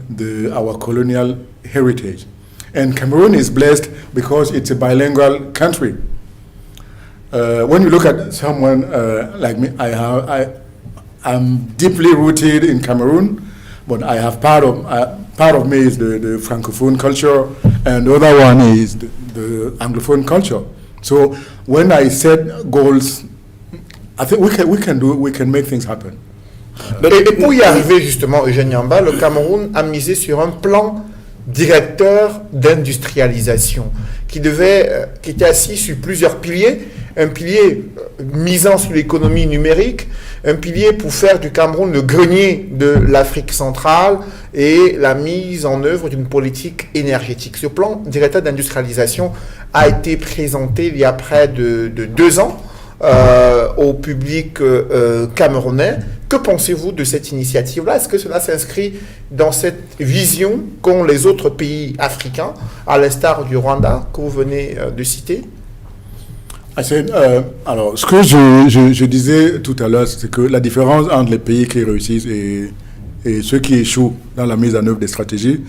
our colonial heritage. And Cameroon is blessed because it's a bilingual country. When you look at someone like me, I'm deeply rooted in Cameroon, but I have part of me is the Francophone culture, and the other one is the Anglophone culture. So when I set goals, I think we can make things happen. Et pour y arriver justement, Eugène Yamba, le Cameroun a misé sur un plan directeur d'industrialisation qui était assis sur plusieurs piliers. Un pilier misant sur l'économie numérique, un pilier pour faire du Cameroun le grenier de l'Afrique centrale et la mise en œuvre d'une politique énergétique. Ce plan directeur d'industrialisation a été présenté il y a près de 2 ans au public camerounais. Que pensez-vous de cette initiative-là? Est-ce que cela s'inscrit dans cette vision qu'ont les autres pays africains, à l'instar du Rwanda que vous venez de citer? Alors, ce que je disais tout à l'heure, c'est que la différence entre les pays qui réussissent et ceux qui échouent dans la mise en œuvre des stratégies,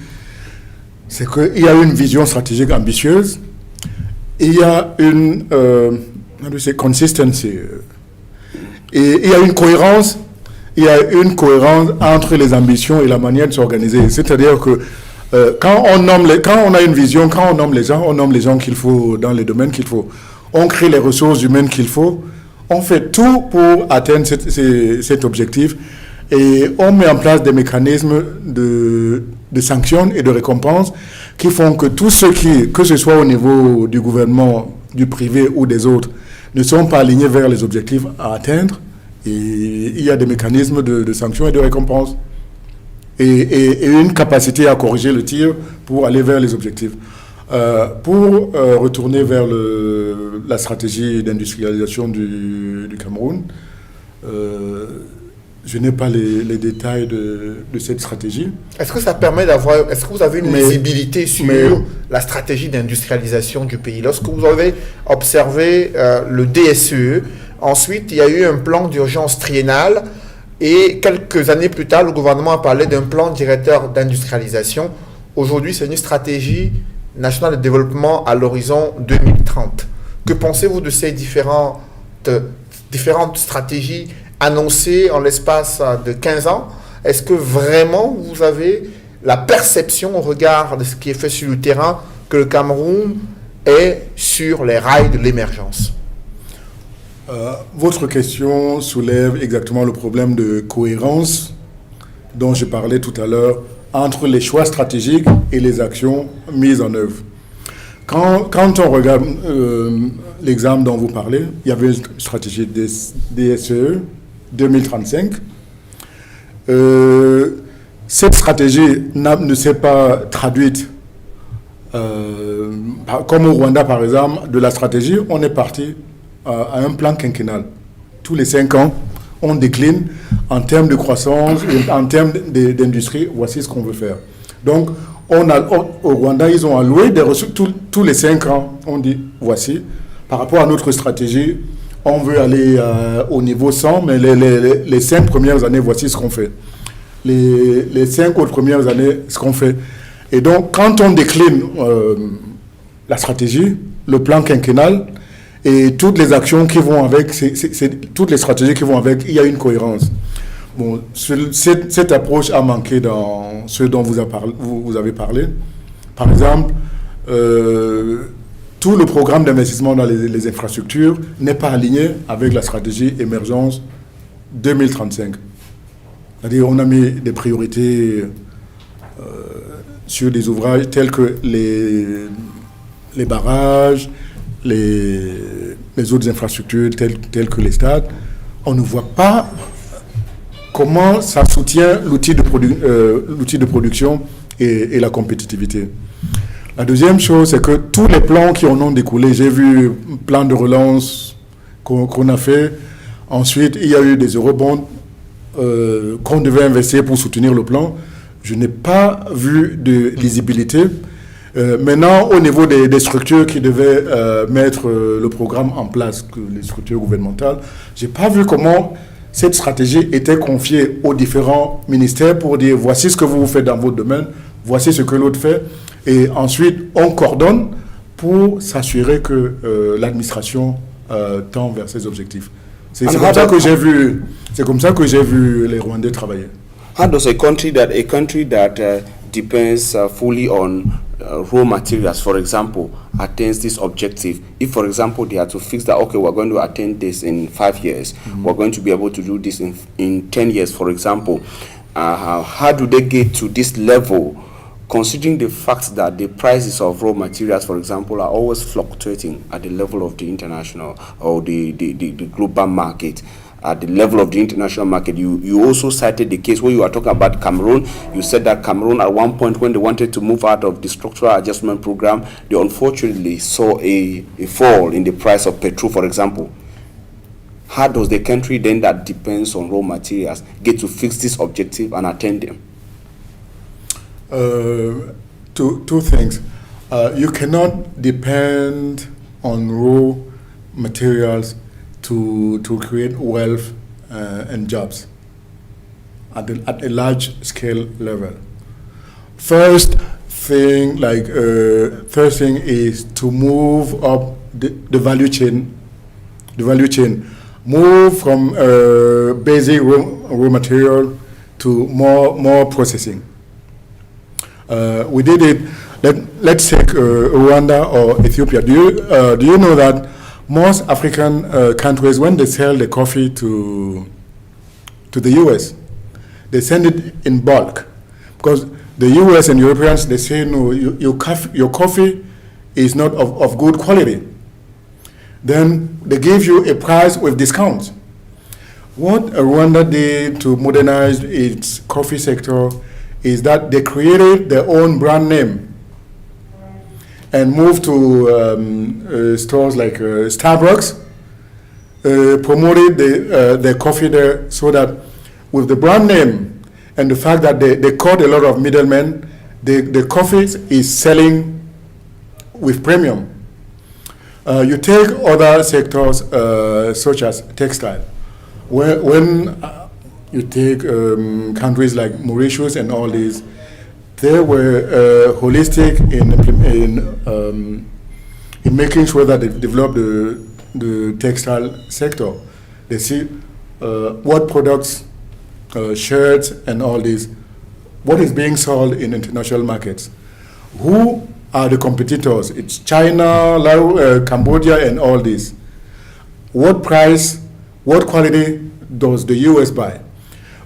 c'est qu'il y a une vision stratégique ambitieuse, il y a une consistency, et il y a une cohérence. Il y a une cohérence entre les ambitions et la manière de s'organiser. C'est-à-dire que quand on a une vision, quand on nomme les gens qu'il faut dans les domaines qu'il faut. On crée les ressources humaines qu'il faut. On fait tout pour atteindre cet objectif. Et on met en place des mécanismes de sanctions et de récompenses qui font que tous ceux que ce soit au niveau du gouvernement, du privé ou des autres, ne sont pas alignés vers les objectifs à atteindre. Et il y a des mécanismes de sanctions et de récompenses. Et une capacité à corriger le tir pour aller vers les objectifs. Pour retourner vers la stratégie d'industrialisation du Cameroun, je n'ai pas les détails de cette stratégie. Est-ce que ça permet est-ce que vous avez une visibilité sur la stratégie d'industrialisation du pays? Lorsque vous avez observé le DSE, ensuite il y a eu un plan d'urgence triennal et quelques années plus tard, le gouvernement a parlé d'un plan directeur d'industrialisation. Aujourd'hui, c'est une stratégie nationale de développement à l'horizon 2030. Que pensez-vous de ces différentes stratégies annoncées en l'espace de 15 ans? Est-ce que vraiment vous avez la perception au regard de ce qui est fait sur le terrain que le Cameroun est sur les rails de l'émergence? Votre question soulève exactement le problème de cohérence dont je parlais tout à l'heure entre les choix stratégiques et les actions mises en œuvre. Quand on regarde l'exemple dont vous parlez, il y avait une stratégie DSE 2035. Cette stratégie ne s'est pas traduite comme au Rwanda, par exemple. De la stratégie, on est parti à un plan quinquennal. Tous les 5 ans, on décline en termes de croissance, en termes d'industrie, voici ce qu'on veut faire. Donc, au Rwanda, ils ont alloué des ressources tous les 5 ans. On dit, voici, par rapport à notre stratégie, on veut aller au niveau 100, mais les 5 premières années, voici ce qu'on fait. Les 5 autres premières années, ce qu'on fait. Et donc, quand on décline la stratégie, le plan quinquennal, et toutes les actions qui vont avec, toutes les stratégies qui vont avec, il y a une cohérence. Bon, cette approche a manqué dans ce dont vous avez parlé. Par exemple, tout le programme d'investissement dans les infrastructures n'est pas aligné avec la stratégie émergence 2035. C'est-à-dire on a mis des priorités sur des ouvrages tels que les barrages, les autres infrastructures telles que les stades. On ne voit pas comment ça soutient l'outil de production et la compétitivité. La deuxième chose, c'est que tous les plans qui en ont découlé, j'ai vu un plan de relance qu'on a fait. Ensuite, il y a eu des eurobonds qu'on devait investir pour soutenir le plan. Je n'ai pas vu de lisibilité. Maintenant, au niveau des structures qui devaient mettre le programme en place, les structures gouvernementales, je n'ai pas vu comment cette stratégie était confiée aux différents ministères pour dire voici ce que vous faites dans votre domaine, voici ce que l'autre fait. Et ensuite, on coordonne pour s'assurer que l'administration tend vers ses objectifs. C'est comme ça que j'ai vu les Rwandais travailler. How does a country that depends fully on raw materials, for example, attains this objective? If, for example, they are to fix that, okay, we're going to attain this in 5 years, we're going to be able to do this in 10 years, for example, how do they get to this level, considering the fact that the prices of raw materials, for example, are always fluctuating at the level of the international or the global market? At the level of the international market, you also cited the case where you are talking about Cameroon. You said that Cameroon, at one point when they wanted to move out of the structural adjustment program, they unfortunately saw a fall in the price of petrol, for example. How does the country then that depends on raw materials get to fix this objective and attain them? Two things. You cannot depend on raw materials to create wealth and jobs at a large scale level. First thing is to move up the value chain. Move from basic raw material to more processing. We did it. Let's take Rwanda or Ethiopia. Do you know that most African countries, when they sell the coffee to the US, they send it in bulk, because the US and Europeans, they say no, your coffee is not of good quality. Then they give you a price with discounts. What Rwanda did to modernize its coffee sector is that they created their own brand name and moved to stores like Starbucks, promoted the coffee there, so that with the brand name and the fact that they cut a lot of middlemen, the coffee is selling with premium. You take other sectors such as textile, when you take countries like Mauritius and all these, they were holistic in making sure that they develop the textile sector. They see what products, shirts and all this, what is being sold in international markets. Who are the competitors? It's China, Cambodia and all this. What price, what quality does the US buy?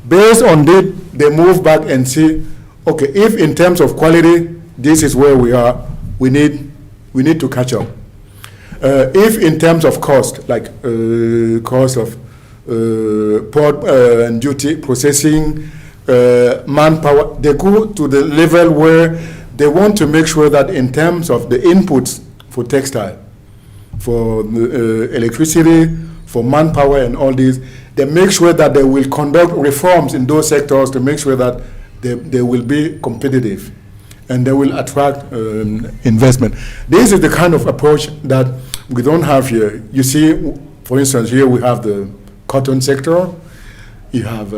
Based on that, they move back and see, okay, if in terms of quality, this is where we are, we need to catch up. If in terms of cost, like cost of port and duty processing, manpower, they go to the level where they want to make sure that in terms of the inputs for textile, for electricity, for manpower and all this, they make sure that they will conduct reforms in those sectors to make sure that they will be competitive and they will attract investment. This is the kind of approach that we don't have here. You see, for instance, here we have the cotton sector, you have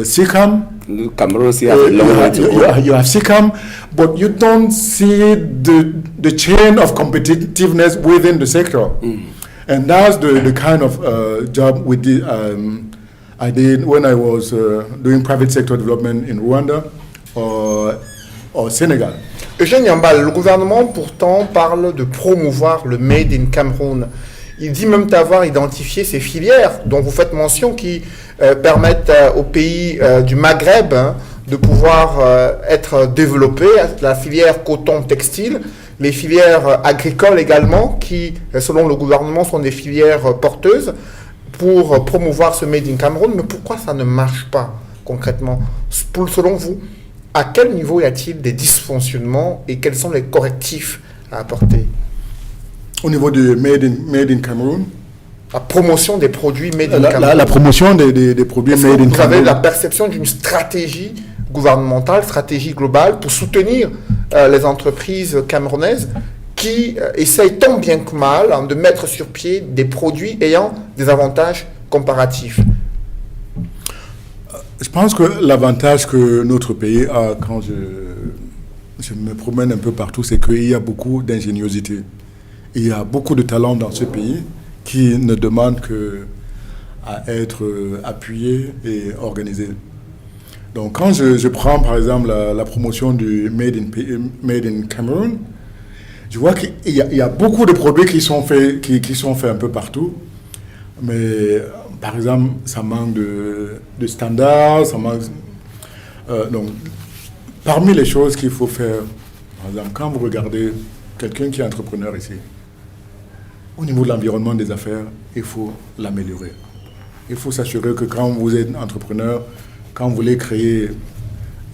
SICAM. Cameroon, you have SICAM, but you don't see the chain of competitiveness within the sector. And that's the kind of job we did, I did when I was doing private sector development in Rwanda or Sénégal. Eugène Yambal, le gouvernement pourtant parle de promouvoir le Made in Cameroon. Il dit même avoir identifié ces filières dont vous faites mention qui permettent aux pays du Maghreb de pouvoir être développés, la filière coton-textile, les filières agricoles également, qui, selon le gouvernement, sont des filières porteuses pour promouvoir ce Made in Cameroun. Mais pourquoi ça ne marche pas concrètement? Selon vous, à quel niveau y a-t-il des dysfonctionnements et quels sont les correctifs à apporter? Au niveau du Made in Cameroun, la promotion des produits Made in Cameroun. La promotion des produits Made in Cameroun. Vous avez la perception d'une stratégie gouvernementale, stratégie globale pour soutenir les entreprises camerounaises qui essayent tant bien que mal de mettre sur pied des produits ayant des avantages comparatifs? Je pense que l'avantage que notre pays a quand je me promène un peu partout, c'est qu'il y a beaucoup d'ingéniosité. Il y a beaucoup de talent dans ce pays qui ne demandent qu'à être appuyé et organisé. Donc quand je prends par exemple la promotion du Made in Cameroun, je vois qu'il y a beaucoup de produits qui sont faits un peu partout, mais par exemple ça manque de standards, ça manque. Donc parmi les choses qu'il faut faire, par exemple quand vous regardez quelqu'un qui est entrepreneur ici, au niveau de l'environnement des affaires, il faut l'améliorer. Il faut s'assurer que quand vous êtes entrepreneur, quand vous voulez créer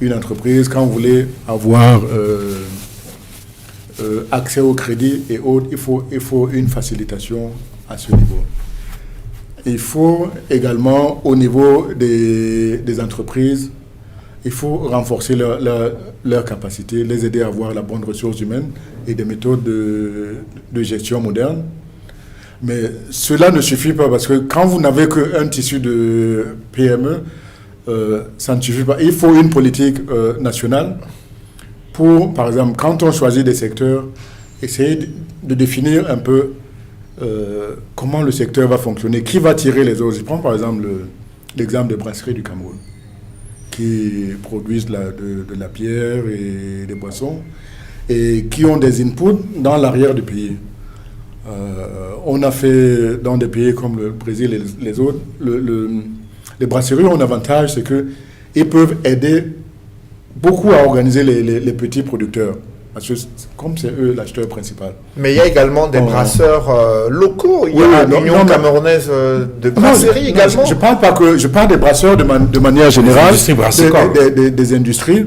une entreprise, quand vous voulez avoir accès au crédit et autres, il faut une facilitation à ce niveau. Il faut également, au niveau des entreprises, il faut renforcer leur capacité, les aider à avoir la bonne ressource humaine et des méthodes de gestion moderne. Mais cela ne suffit pas parce que quand vous n'avez qu'un tissu de PME, ça ne suffit pas. Il faut une politique nationale pour, par exemple, quand on choisit des secteurs, essayer de définir un peu comment le secteur va fonctionner, qui va tirer les autres. Je prends par exemple l'exemple des brasseries du Cameroun qui produisent de la bière et des boissons et qui ont des inputs dans l'arrière du pays. On a fait dans des pays comme le Brésil et les autres, les brasseries ont un avantage, c'est qu'ils peuvent aider beaucoup à organiser les petits producteurs. Parce que comme c'est eux l'acheteur principal. Mais il y a également des brasseurs locaux. Il y a l'Union camerounaise de brasserie également. Je parle des brasseurs de manière générale, des industries.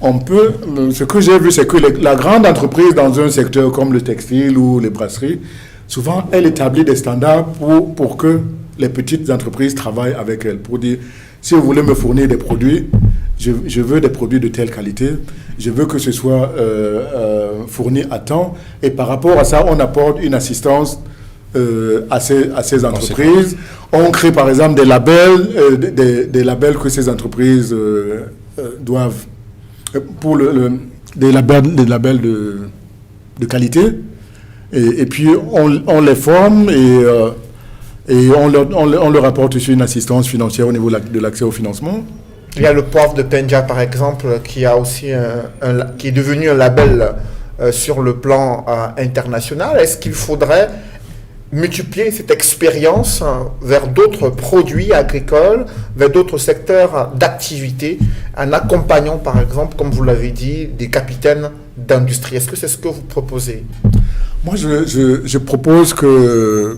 Ce que j'ai vu, c'est que la grande entreprise dans un secteur comme le textile ou les brasseries, souvent, elle établit des standards pour que les petites entreprises travaillent avec elle. Pour dire, si vous voulez me fournir des produits, je veux des produits de telle qualité, je veux que ce soit fourni à temps. Et par rapport à ça, on apporte une assistance à ces entreprises. On crée par exemple des labels, des labels que ces entreprises doivent... pour des labels de qualité, et puis on les forme et on leur apporte aussi une assistance financière au niveau de l'accès au financement. Il y a le poivre de Penja par exemple qui a aussi qui est devenu un label sur le plan international. Est-ce qu'il faudrait multiplier cette expérience vers d'autres produits agricoles, vers d'autres secteurs d'activité, en accompagnant par exemple, comme vous l'avez dit, des capitaines d'industrie? Est-ce que c'est ce que vous proposez? Moi, je propose que...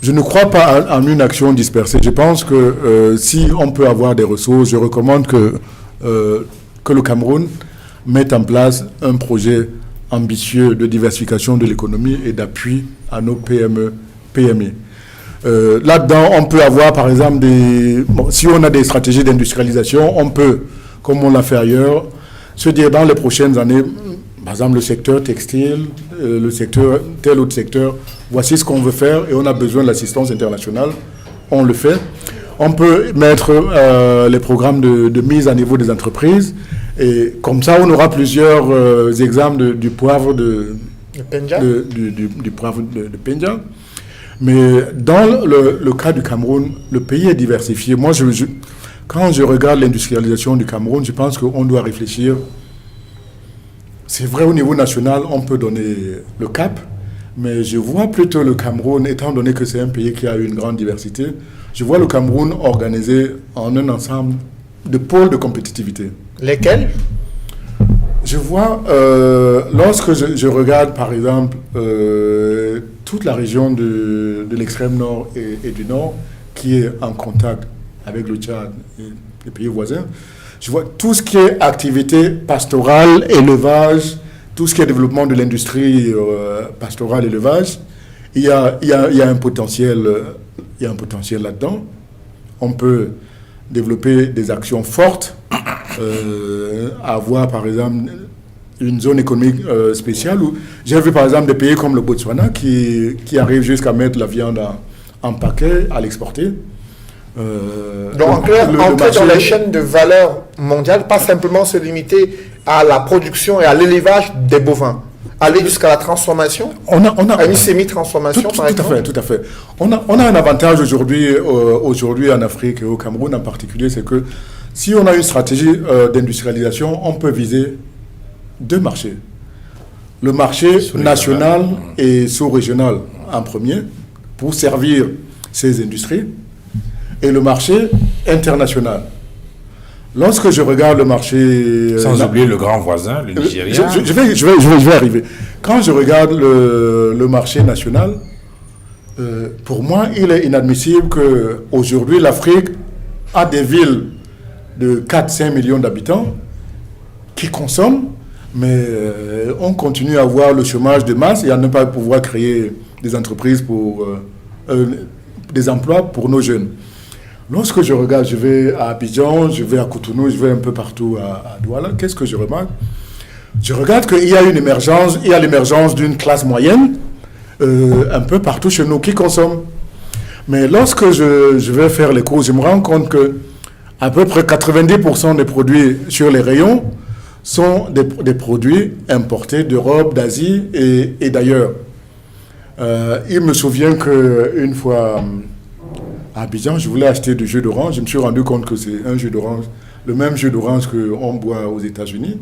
Je ne crois pas en une action dispersée. Je pense que si on peut avoir des ressources, je recommande que le Cameroun mette en place un projet ambitieux de diversification de l'économie et d'appui à nos PME. Là-dedans, on peut avoir, par exemple, si on a des stratégies d'industrialisation, on peut, comme on l'a fait ailleurs, se dire dans les prochaines années, par exemple, le secteur textile, tel autre secteur, voici ce qu'on veut faire et on a besoin de l'assistance internationale, on le fait. On peut mettre les programmes de mise à niveau des entreprises et comme ça, on aura plusieurs exemples du poivre du poivre de Penja. Mais dans le cas du Cameroun, le pays est diversifié. Moi, quand je regarde l'industrialisation du Cameroun, je pense qu'on doit réfléchir. C'est vrai, au niveau national, on peut donner le cap, mais je vois plutôt le Cameroun, étant donné que c'est un pays qui a une grande diversité, je vois le Cameroun organisé en un ensemble de pôles de compétitivité. Lesquels? Je vois, lorsque je regarde par exemple toute la région de l'extrême nord et du nord qui est en contact avec le Tchad et les pays voisins, je vois tout ce qui est activité pastorale, élevage, tout ce qui est développement de l'industrie pastorale, élevage, il y a un potentiel là-dedans. On peut développer des actions fortes, avoir par exemple une zone économique spéciale. Où j'ai vu par exemple des pays comme le Botswana qui arrivent jusqu'à mettre la viande en paquet, à l'exporter. Donc en clair, entrer dans la chaîne de valeur mondiale, pas simplement se limiter à la production et à l'élevage des bovins, aller jusqu'à la transformation, à une semi-transformation par exemple. Tout à fait. On a un avantage aujourd'hui en Afrique et au Cameroun en particulier, c'est que si on a une stratégie d'industrialisation, on peut viser 2 marchés. Le marché national et sous-régional en premier, pour servir ces industries, et le marché international. Lorsque je regarde le marché... Sans oublier le grand voisin, le Nigeria. Je vais arriver. Quand je regarde le marché national, pour moi, il est inadmissible qu'aujourd'hui, l'Afrique a des villes de 4-5 millions d'habitants qui consomment, mais on continue à avoir le chômage de masse et à ne pas pouvoir créer des entreprises pour des emplois pour nos jeunes. Lorsque je regarde, je vais à Abidjan, je vais à Cotonou, je vais un peu partout à Douala, qu'est-ce que je remarque? Je regarde qu'il y a l'émergence d'une classe moyenne un peu partout chez nous qui consomme. Mais lorsque je vais faire les courses, je me rends compte que à peu près 90% des produits sur les rayons sont des produits importés d'Europe, d'Asie et d'ailleurs. Il me souvient qu'une fois à Abidjan, je voulais acheter du jus d'orange. Je me suis rendu compte que c'est un jus d'orange, le même jus d'orange qu'on boit aux États-Unis.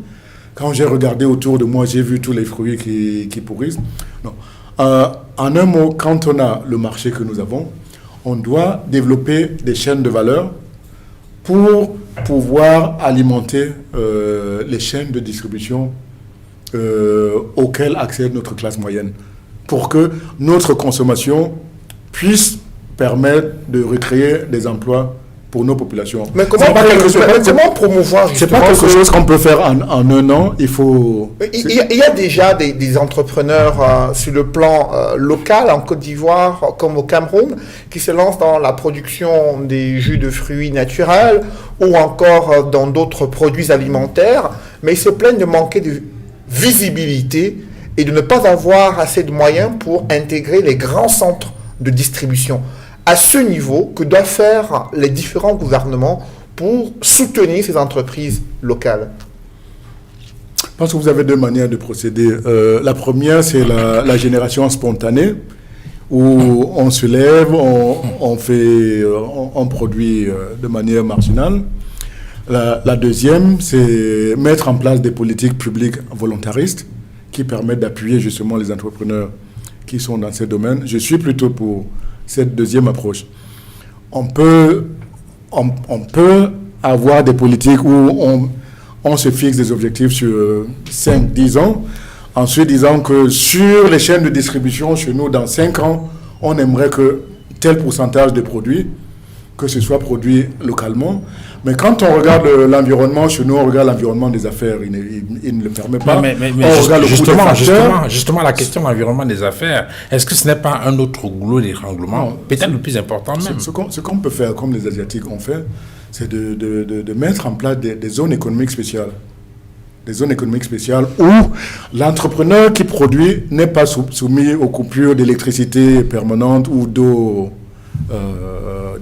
Quand j'ai regardé autour de moi, j'ai vu tous les fruits qui pourrissent. Non. En un mot, quand on a le marché que nous avons, on doit développer des chaînes de valeur pour pouvoir alimenter les chaînes de distribution auxquelles accède notre classe moyenne, pour que notre consommation puisse permettre de recréer des emplois pour nos populations. Mais comment promouvoir justement? C'est pas quelque chose qu'on peut faire en un an. Il faut. Il y a déjà des entrepreneurs sur le plan local en Côte d'Ivoire comme au Cameroun qui se lancent dans la production des jus de fruits naturels ou encore dans d'autres produits alimentaires, mais ils se plaignent de manquer de visibilité et de ne pas avoir assez de moyens pour intégrer les grands centres de distribution. À ce niveau, que doivent faire les différents gouvernements pour soutenir ces entreprises locales? Je pense que vous avez 2 manières de procéder. La première, c'est la génération spontanée, où on se lève, on produit de manière marginale. La deuxième, c'est mettre en place des politiques publiques volontaristes qui permettent d'appuyer justement les entrepreneurs qui sont dans ces domaines. Je suis plutôt pour cette deuxième approche. On peut avoir des politiques où on se fixe des objectifs sur 5-10 ans, en se disant que sur les chaînes de distribution chez nous, dans 5 ans, on aimerait que tel pourcentage de produits, que ce soit produit localement. Mais quand on regarde l'environnement, chez nous, on regarde l'environnement des affaires, il ne le permet pas. Mais justement, la question de l'environnement des affaires, est-ce que ce n'est pas un autre goulot d'étranglement, peut-être le plus important même? Ce qu'on peut faire, comme les Asiatiques ont fait, c'est de mettre en place des zones économiques spéciales. Des zones économiques spéciales où l'entrepreneur qui produit n'est pas soumis aux coupures d'électricité permanente ou d'eau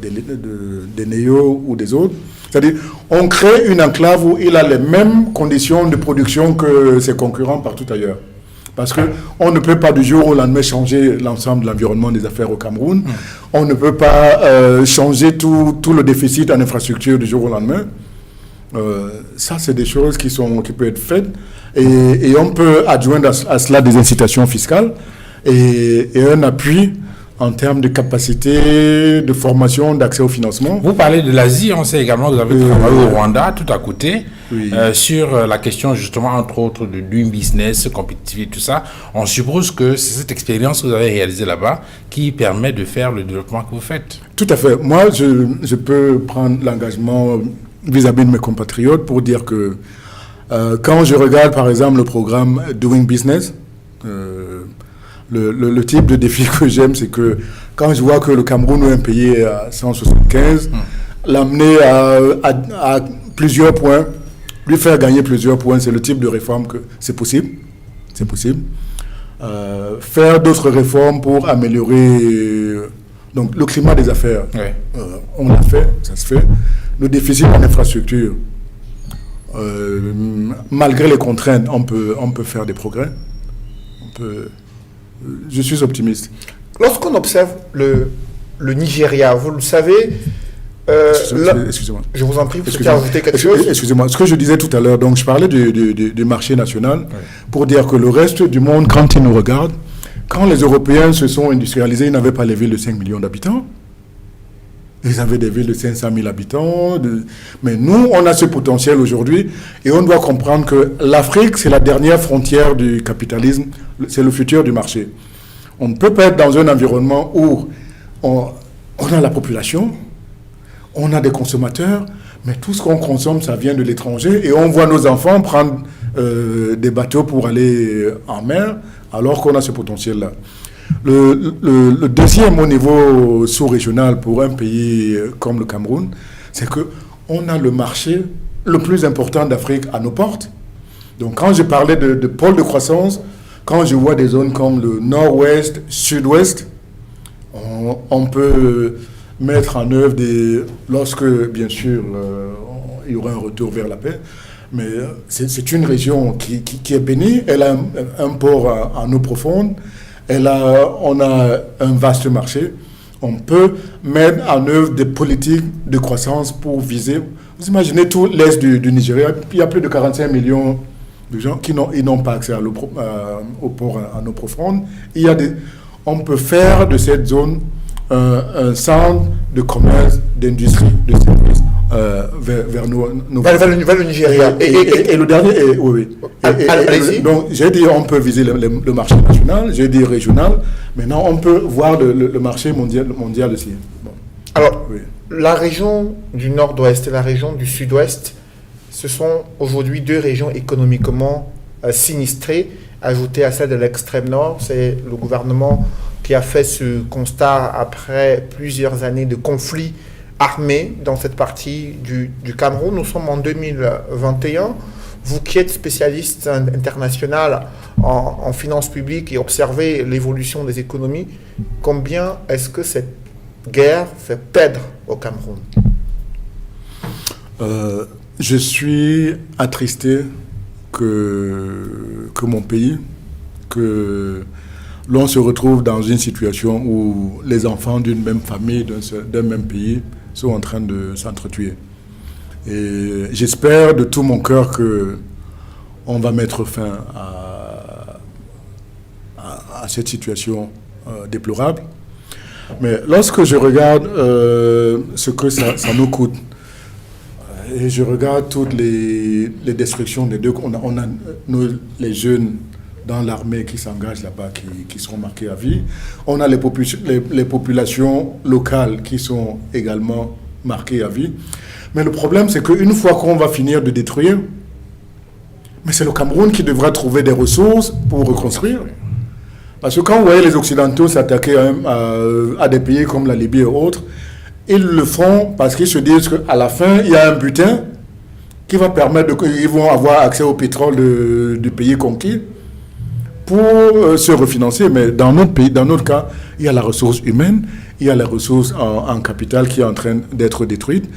des néos ou des autres. C'est-à-dire, on crée une enclave où il a les mêmes conditions de production que ses concurrents partout ailleurs. Parce qu'on ne peut pas du jour au lendemain changer l'ensemble de l'environnement des affaires au Cameroun. On ne peut pas changer tout le déficit en infrastructure du jour au lendemain. Ça, c'est des choses qui peuvent être faites. Et on peut adjoindre à cela des incitations fiscales et un appui en termes de capacité, de formation, d'accès au financement. Vous parlez de l'Asie, on sait également que vous avez travaillé au Rwanda, tout à côté, sur la question justement, entre autres, de doing business, compétitivité, tout ça. On suppose que c'est cette expérience que vous avez réalisée là-bas qui permet de faire le développement que vous faites. Tout à fait. Moi, je peux prendre l'engagement vis-à-vis de mes compatriotes pour dire que quand je regarde, par exemple, le programme Doing Business, le type de défi que j'aime, c'est que quand je vois que le Cameroun est un pays à 175, l'amener à plusieurs points, lui faire gagner plusieurs points, c'est le type de réforme que c'est possible. C'est possible. Faire d'autres réformes pour améliorer donc, le climat des affaires. On l'a fait, ça se fait. Le déficit en infrastructure, malgré les contraintes, on peut faire des progrès. Je suis optimiste. Lorsqu'on observe le Nigeria, vous le savez... excusez-moi. Je vous en prie, vous souhaitez ajouter quelque chose? Excusez-moi, ce que je disais tout à l'heure, donc je parlais du marché national, pour dire que le reste du monde, quand il nous regarde, quand les Européens se sont industrialisés, ils n'avaient pas les villes de 5 millions d'habitants. Ils avaient des villes de 500 000 habitants. Mais nous, on a ce potentiel aujourd'hui et on doit comprendre que l'Afrique, c'est la dernière frontière du capitalisme, c'est le futur du marché. On ne peut pas être dans un environnement où on a la population, on a des consommateurs, mais tout ce qu'on consomme, ça vient de l'étranger et on voit nos enfants prendre des bateaux pour aller en mer alors qu'on a ce potentiel-là. Le deuxième au niveau sous-régional pour un pays comme le Cameroun, c'est qu'on a le marché le plus important d'Afrique à nos portes. Donc quand je parlais de pôle de croissance, quand je vois des zones comme le nord-ouest, sud-ouest, on peut mettre en œuvre lorsque, bien sûr, il y aura un retour vers la paix, mais c'est une région qui est bénie, elle a un port en eau profonde, on a un vaste marché. On peut mettre en œuvre des politiques de croissance pour viser. Vous imaginez tout l'est du Nigeria, il y a plus de 45 millions de gens qui n'ont pas accès au port en eau profonde. On peut faire de cette zone un centre de commerce, d'industrie, de services vers le Nigeria. Et le dernier, oui. Donc, j'ai dit on peut viser le marché national, j'ai dit régional. Maintenant, on peut voir le marché mondial aussi. Bon. Alors, la région du nord-ouest et la région du sud-ouest, ce sont aujourd'hui deux régions économiquement sinistrées, ajoutées à celle de l'extrême nord. C'est le gouvernement qui a fait ce constat après plusieurs années de conflits armés dans cette partie du Cameroun. Nous sommes en 2021. Vous qui êtes spécialiste international en finances publiques et observez l'évolution des économies, combien est-ce que cette guerre fait perdre au Cameroun? Je suis attristé que mon pays, que l'on se retrouve dans une situation où les enfants d'une même famille, d'un même pays, sont en train de s'entretuer. Et j'espère de tout mon cœur qu'on va mettre fin à cette situation déplorable. Mais lorsque je regarde ce que ça nous coûte, et je regarde toutes les destructions des deux, on a les jeunes dans l'armée qui s'engagent là-bas, qui seront marqués à vie. On a les populations locales qui sont également marquées à vie. Mais le problème, c'est qu'une fois qu'on va finir de détruire, mais c'est le Cameroun qui devra trouver des ressources pour reconstruire. Parce que quand vous voyez les Occidentaux s'attaquer à des pays comme la Libye et autres, ils le font parce qu'ils se disent qu'à la fin, il y a un butin qui va permettre qu'ils vont avoir accès au pétrole du pays conquis pour se refinancer. Mais dans notre pays, dans notre cas, il y a la ressource humaine, il y a la ressource en capital qui est en train d'être détruite.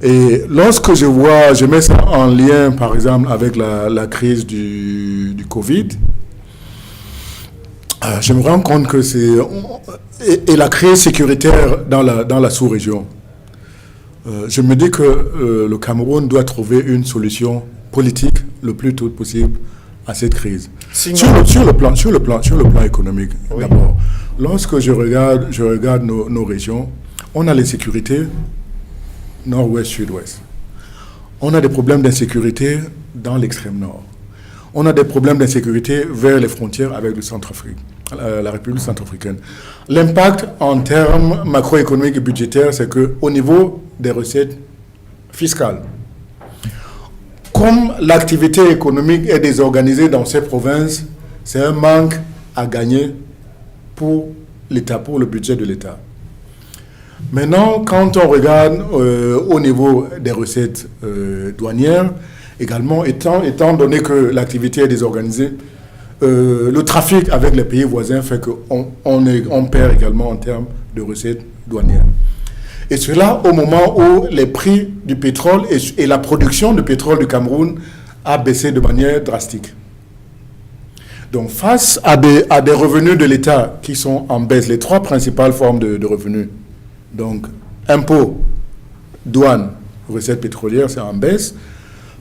Et lorsque je mets ça en lien, par exemple, avec la crise du Covid, je me rends compte que et la crise sécuritaire dans la sous-région. Je me dis que le Cameroun doit trouver une solution politique le plus tôt possible à cette crise. Sur le plan économique, oui. D'abord. Lorsque je regarde nos régions, on a l'insécurité nord-ouest, sud-ouest. On a des problèmes d'insécurité dans l'extrême nord. On a des problèmes d'insécurité vers les frontières avec le Centrafrique, la République centrafricaine. L'impact en termes macroéconomiques et budgétaires, c'est qu'au niveau des recettes fiscales, comme l'activité économique est désorganisée dans ces provinces, c'est un manque à gagner pour l'État, pour le budget de l'État. Maintenant, quand on regarde au niveau des recettes douanières, également, étant donné que l'activité est désorganisée, le trafic avec les pays voisins fait qu'on perd également en termes de recettes douanières. Et cela au moment où les prix du pétrole et la production de pétrole du Cameroun a baissé de manière drastique. Donc, face à des revenus de l'État qui sont en baisse, les trois principales formes de revenus, donc impôts, douane, recettes pétrolières, c'est en baisse.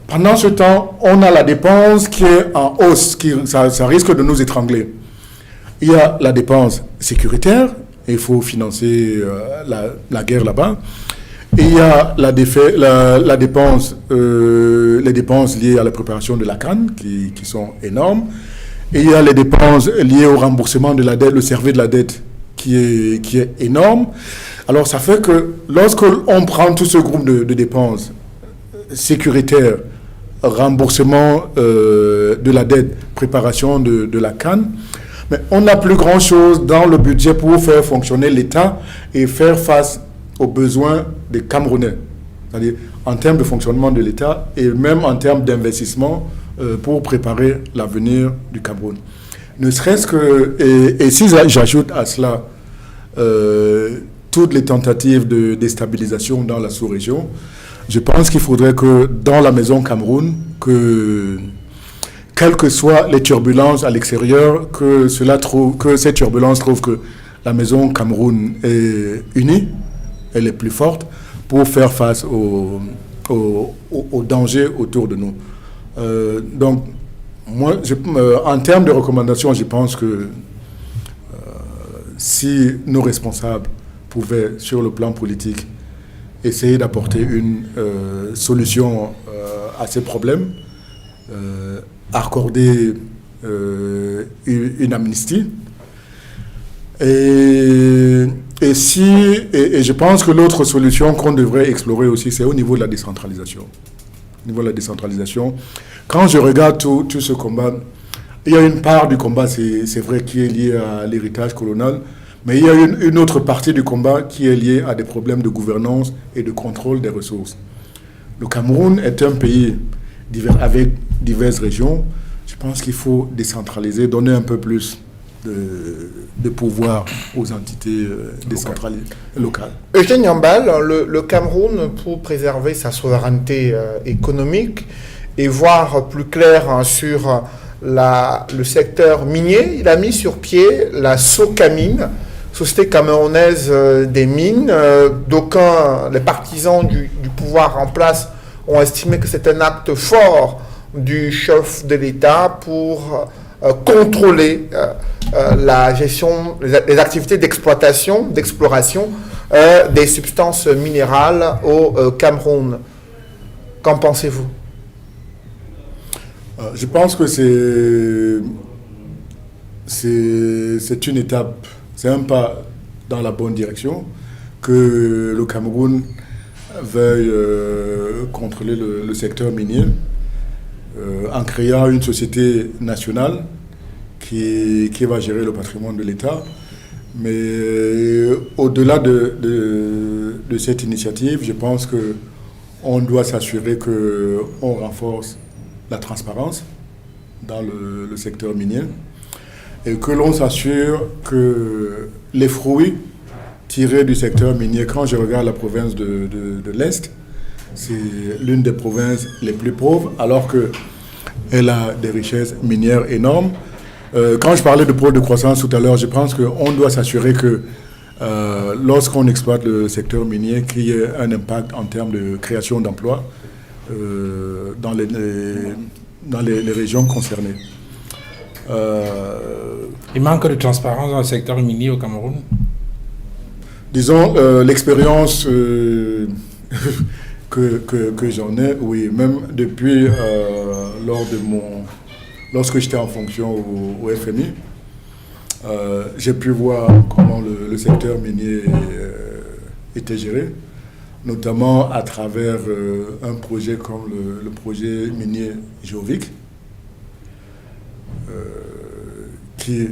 Pendant ce temps, on a la dépense qui est en hausse, ça risque de nous étrangler. Il y a la dépense sécuritaire, il faut financer la guerre là-bas. Et il y a les dépenses liées à la préparation de la CAN, qui sont énormes. Et il y a les dépenses liées au remboursement de la dette, le service de la dette, qui est énorme. Alors, ça fait que lorsqu'on prend tout ce groupe de dépenses sécuritaires, remboursement de la dette, préparation de la CAN, mais on n'a plus grand-chose dans le budget pour faire fonctionner l'État et faire face aux besoins des Camerounais. C'est-à-dire en termes de fonctionnement de l'État et même en termes d'investissement pour préparer l'avenir du Cameroun. Ne serait-ce que, et si j'ajoute à cela toutes les tentatives de déstabilisation dans la sous-région, je pense qu'il faudrait que dans la maison Cameroun, quelles que soient les turbulences à l'extérieur, que ces turbulences trouvent que la maison Cameroun est unie, elle est plus forte pour faire face aux dangers autour de nous. Donc, moi, en termes de recommandations, je pense que si nos responsables pouvaient, sur le plan politique, essayer d'apporter une solution à ces problèmes, accorder une amnistie. Et je pense que l'autre solution qu'on devrait explorer aussi, c'est au niveau de la décentralisation. Au niveau de la décentralisation, quand je regarde tout ce combat, il y a une part du combat, c'est vrai, qui est liée à l'héritage colonial, mais il y a une autre partie du combat qui est liée à des problèmes de gouvernance et de contrôle des ressources. Le Cameroun est un pays avec diverses régions. Je pense qu'il faut décentraliser, donner un peu plus de pouvoir aux entités décentralisées locales. Eugène Yambal, le Cameroun, pour préserver sa souveraineté économique et voir plus clair sur le secteur minier, il a mis sur pied la SOCAMINE, Société camerounaise des mines. D'aucuns, les partisans du pouvoir en place, ont estimé que c'est un acte fort du chef de l'État pour contrôler la gestion, les activités d'exploitation, d'exploration des substances minérales au Cameroun. Qu'en pensez-vous? Je pense que c'est une étape, c'est un pas dans la bonne direction, que le Cameroun veuille contrôler le secteur minier en créant une société nationale qui va gérer le patrimoine de l'État. Mais au-delà de cette initiative, je pense qu'on doit s'assurer qu'on renforce la transparence dans le secteur minier et que l'on s'assure que les fruits tirés du secteur minier, quand je regarde la province de l'Est, c'est l'une des provinces les plus pauvres alors qu'elle a des richesses minières énormes. Quand je parlais de pôle de croissance tout à l'heure, je pense qu'on doit s'assurer que lorsqu'on exploite le secteur minier, qu'il y ait un impact en termes de création d'emplois dans les régions concernées. Il manque de transparence dans le secteur minier au Cameroun. Disons, l'expérience que j'en ai, oui, même depuis lorsque j'étais en fonction au FMI, j'ai pu voir comment le secteur minier était géré, notamment à travers un projet comme le projet minier Géovic, qui,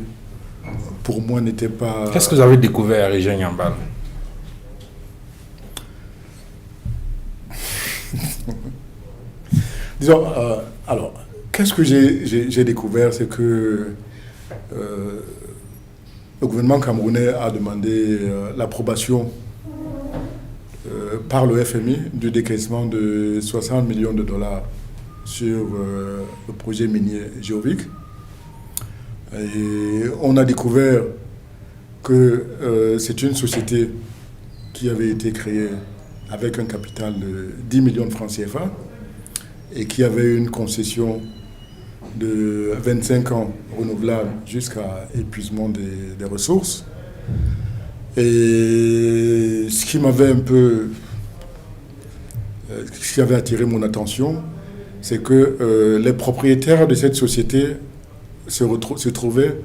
pour moi, n'était pas... Qu'est-ce que vous avez découvert à Régent Yambal? Disons, alors, qu'est-ce que j'ai découvert, c'est que le gouvernement camerounais a demandé l'approbation par le FMI du décaissement de 60 millions de dollars sur le projet minier Géovic. Et on a découvert que c'est une société qui avait été créée avec un capital de 10 millions de francs CFA et qui avait une concession de 25 ans renouvelable jusqu'à épuisement des ressources. Et ce qui m'avait ce qui avait attiré mon attention, c'est que les propriétaires de cette société se trouvaient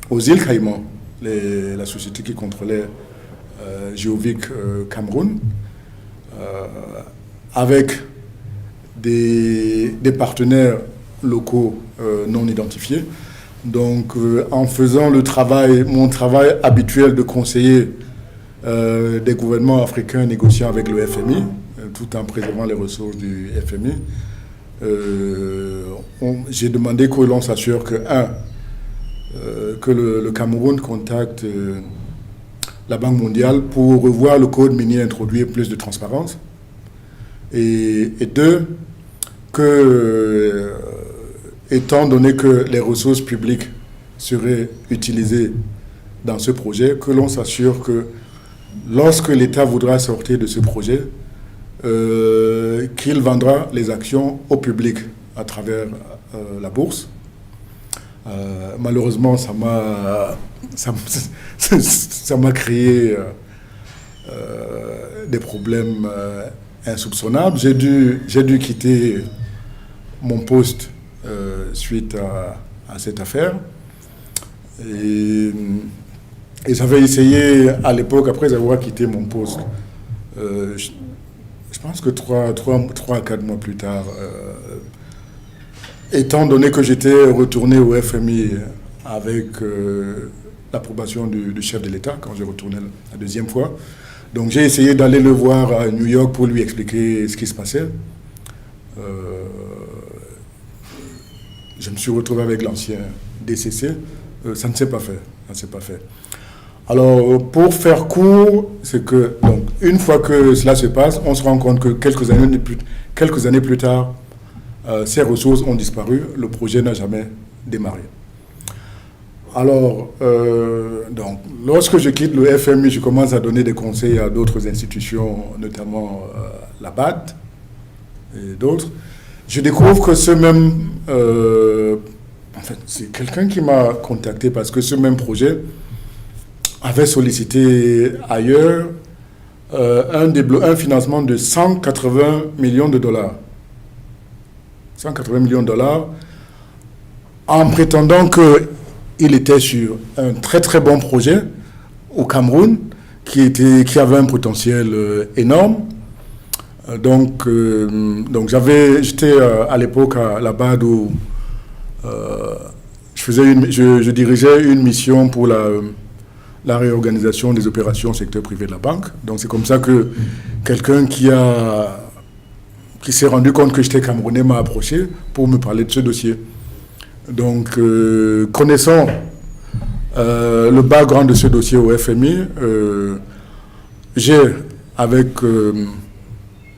aux îles Caïmans, la société qui contrôlait Géovic Cameroun, avec des partenaires locaux non identifiés. Donc, en faisant mon travail habituel de conseiller des gouvernements africains négociant avec le FMI, tout en préservant les ressources du FMI, j'ai demandé que l'on s'assure que le Cameroun contacte la Banque mondiale pour revoir le code minier, introduire plus de transparence, et deux, que étant donné que les ressources publiques seraient utilisées dans ce projet, que l'on s'assure que lorsque l'État voudra sortir de ce projet, qu'il vendra les actions au public à travers la bourse. Malheureusement, ça m'a créé des problèmes insoupçonnables. J'ai dû quitter mon poste suite à cette affaire. Et j'avais essayé à l'époque, après avoir quitté mon poste, je pense que 3 à 4 mois plus tard, étant donné que j'étais retourné au FMI avec l'approbation du chef de l'État, quand j'ai retourné la deuxième fois, donc j'ai essayé d'aller le voir à New York pour lui expliquer ce qui se passait. Je me suis retrouvé avec l'ancien DCC. Ça ne s'est pas fait. Ça ne s'est pas fait. Alors, pour faire court, c'est que, donc, une fois que cela se passe, on se rend compte que quelques années plus tard, ces ressources ont disparu. Le projet n'a jamais démarré. Alors, donc, lorsque je quitte le FMI, je commence à donner des conseils à d'autres institutions, notamment la BAD et d'autres. Je découvre que ce même... en fait, c'est quelqu'un qui m'a contacté parce que ce même projet avait sollicité ailleurs un financement de 180 millions de dollars. 180 millions de dollars, en prétendant qu'il était sur un très très bon projet au Cameroun, qui avait un potentiel énorme. Donc j'étais à l'époque à la BAD où je dirigeais une mission pour la réorganisation des opérations au secteur privé de la banque. Donc c'est comme ça que quelqu'un qui s'est rendu compte que j'étais camerounais m'a approché pour me parler de ce dossier. Donc connaissant le background de ce dossier au FMI, j'ai, avec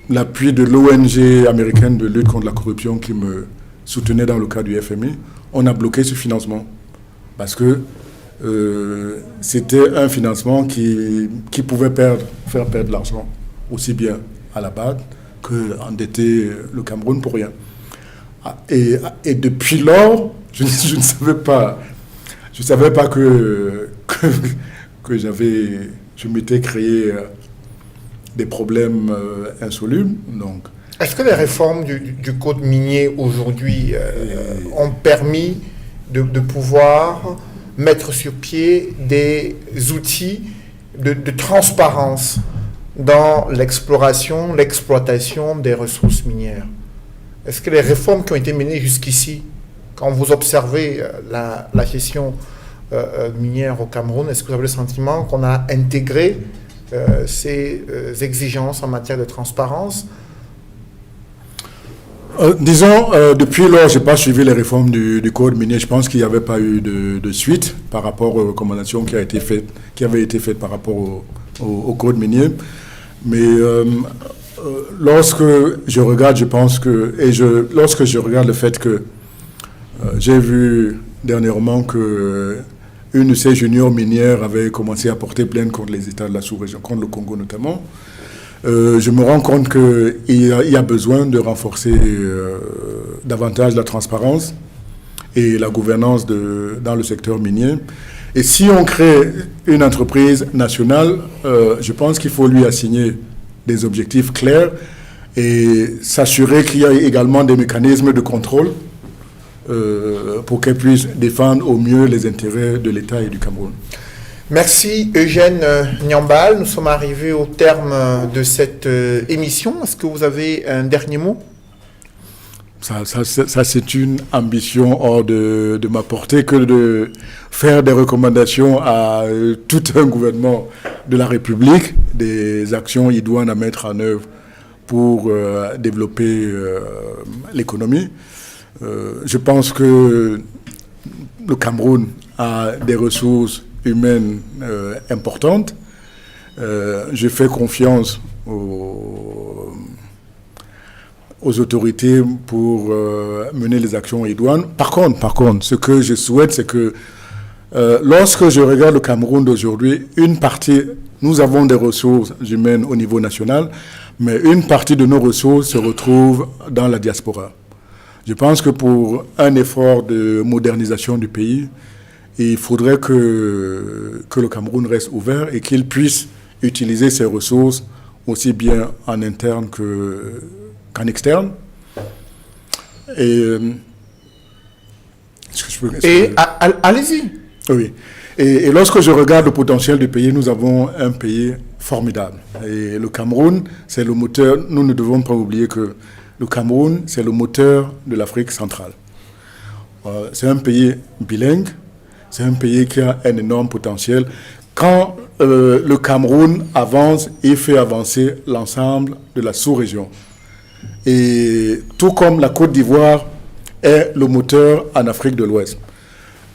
l'appui de l'ONG américaine de lutte contre la corruption qui me soutenait dans le cas du FMI, on a bloqué ce financement parce que c'était un financement qui pouvait faire perdre l'argent aussi bien à la BAD qu'endetter le Cameroun pour rien. Et depuis lors, Je ne savais pas. Je savais pas que je m'étais créé des problèmes insolubles. Donc, est-ce que les réformes du code minier aujourd'hui ont permis de pouvoir mettre sur pied des outils de transparence dans l'exploration, l'exploitation des ressources minières? Est-ce que les réformes qui ont été menées jusqu'ici, quand vous observez la gestion minière au Cameroun, est-ce que vous avez le sentiment qu'on a intégré ces exigences en matière de transparence? Disons, depuis lors, je n'ai pas suivi les réformes du code minier. Je pense qu'il n'y avait pas eu de suite par rapport aux recommandations qui avaient été faites par rapport au code minier. Mais lorsque je regarde, lorsque je regarde le fait que j'ai vu dernièrement que une de ces juniors minières avait commencé à porter plainte contre les États de la sous-région, contre le Congo notamment, je me rends compte qu'il y a besoin de renforcer davantage la transparence et la gouvernance dans le secteur minier. Et si on crée une entreprise nationale, je pense qu'il faut lui assigner des objectifs clairs et s'assurer qu'il y a également des mécanismes de contrôle pour qu'elle puisse défendre au mieux les intérêts de l'État et du Cameroun. Merci Eugène Nyambal. Nous sommes arrivés au terme de cette émission. Est-ce que vous avez un dernier mot? Ça c'est une ambition hors de ma portée que de faire des recommandations à tout un gouvernement de la République, des actions idoines à mettre en œuvre pour développer l'économie. Je pense que le Cameroun a des ressources humaines importantes. Je fais confiance aux autorités pour mener les actions idoines. Par contre, ce que je souhaite, c'est que lorsque je regarde le Cameroun d'aujourd'hui, nous avons des ressources humaines au niveau national, mais une partie de nos ressources se retrouve dans la diaspora. Je pense que pour un effort de modernisation du pays, il faudrait que le Cameroun reste ouvert et qu'il puisse utiliser ses ressources aussi bien en interne qu'en externe. Allez-y. Oui. Et lorsque je regarde le potentiel du pays, nous avons un pays formidable. Et le Cameroun, c'est le moteur. Nous ne devons pas oublier que le Cameroun, c'est le moteur de l'Afrique centrale. C'est un pays bilingue, c'est un pays qui a un énorme potentiel. Quand le Cameroun avance, il fait avancer l'ensemble de la sous-région. Et tout comme la Côte d'Ivoire est le moteur en Afrique de l'Ouest.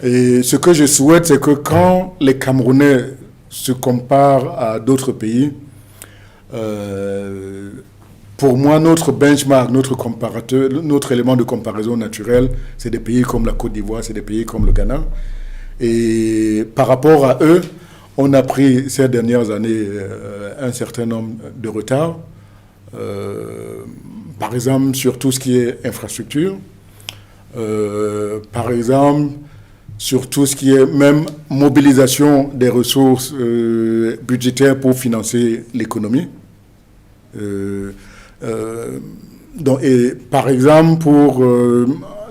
Et ce que je souhaite, c'est que quand les Camerounais se comparent à d'autres pays, pour moi, notre benchmark, notre élément de comparaison naturel, c'est des pays comme la Côte d'Ivoire, c'est des pays comme le Ghana. Et par rapport à eux, on a pris ces dernières années un certain nombre de retards. Par exemple, sur tout ce qui est infrastructure. Par exemple, sur tout ce qui est même mobilisation des ressources budgétaires pour financer l'économie. Et par exemple, pour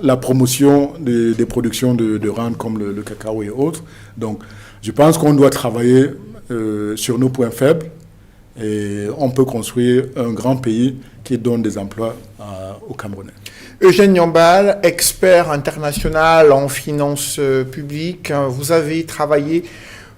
la promotion des productions de rente comme le cacao et autres. Donc, je pense qu'on doit travailler sur nos points faibles et on peut construire un grand pays qui donne des emplois aux Camerounais. Eugène Nyambal, expert international en finances publiques, vous avez travaillé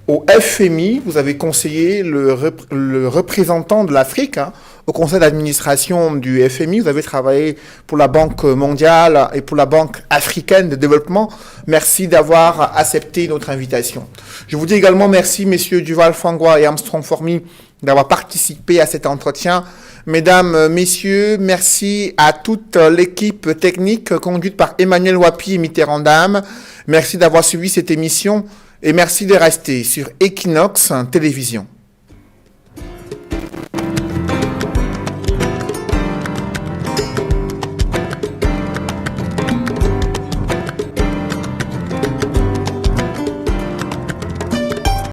au FMI, vous avez conseillé le représentant de l'Afrique au conseil d'administration du FMI, vous avez travaillé pour la Banque mondiale et pour la Banque africaine de développement. Merci d'avoir accepté notre invitation. Je vous dis également merci, messieurs Duval Fangwa et Armstrong Formy, d'avoir participé à cet entretien. Mesdames, messieurs, merci à toute l'équipe technique conduite par Emmanuel Wapi et Mitterrand Dame. Merci d'avoir suivi cette émission et merci de rester sur Equinox Télévision.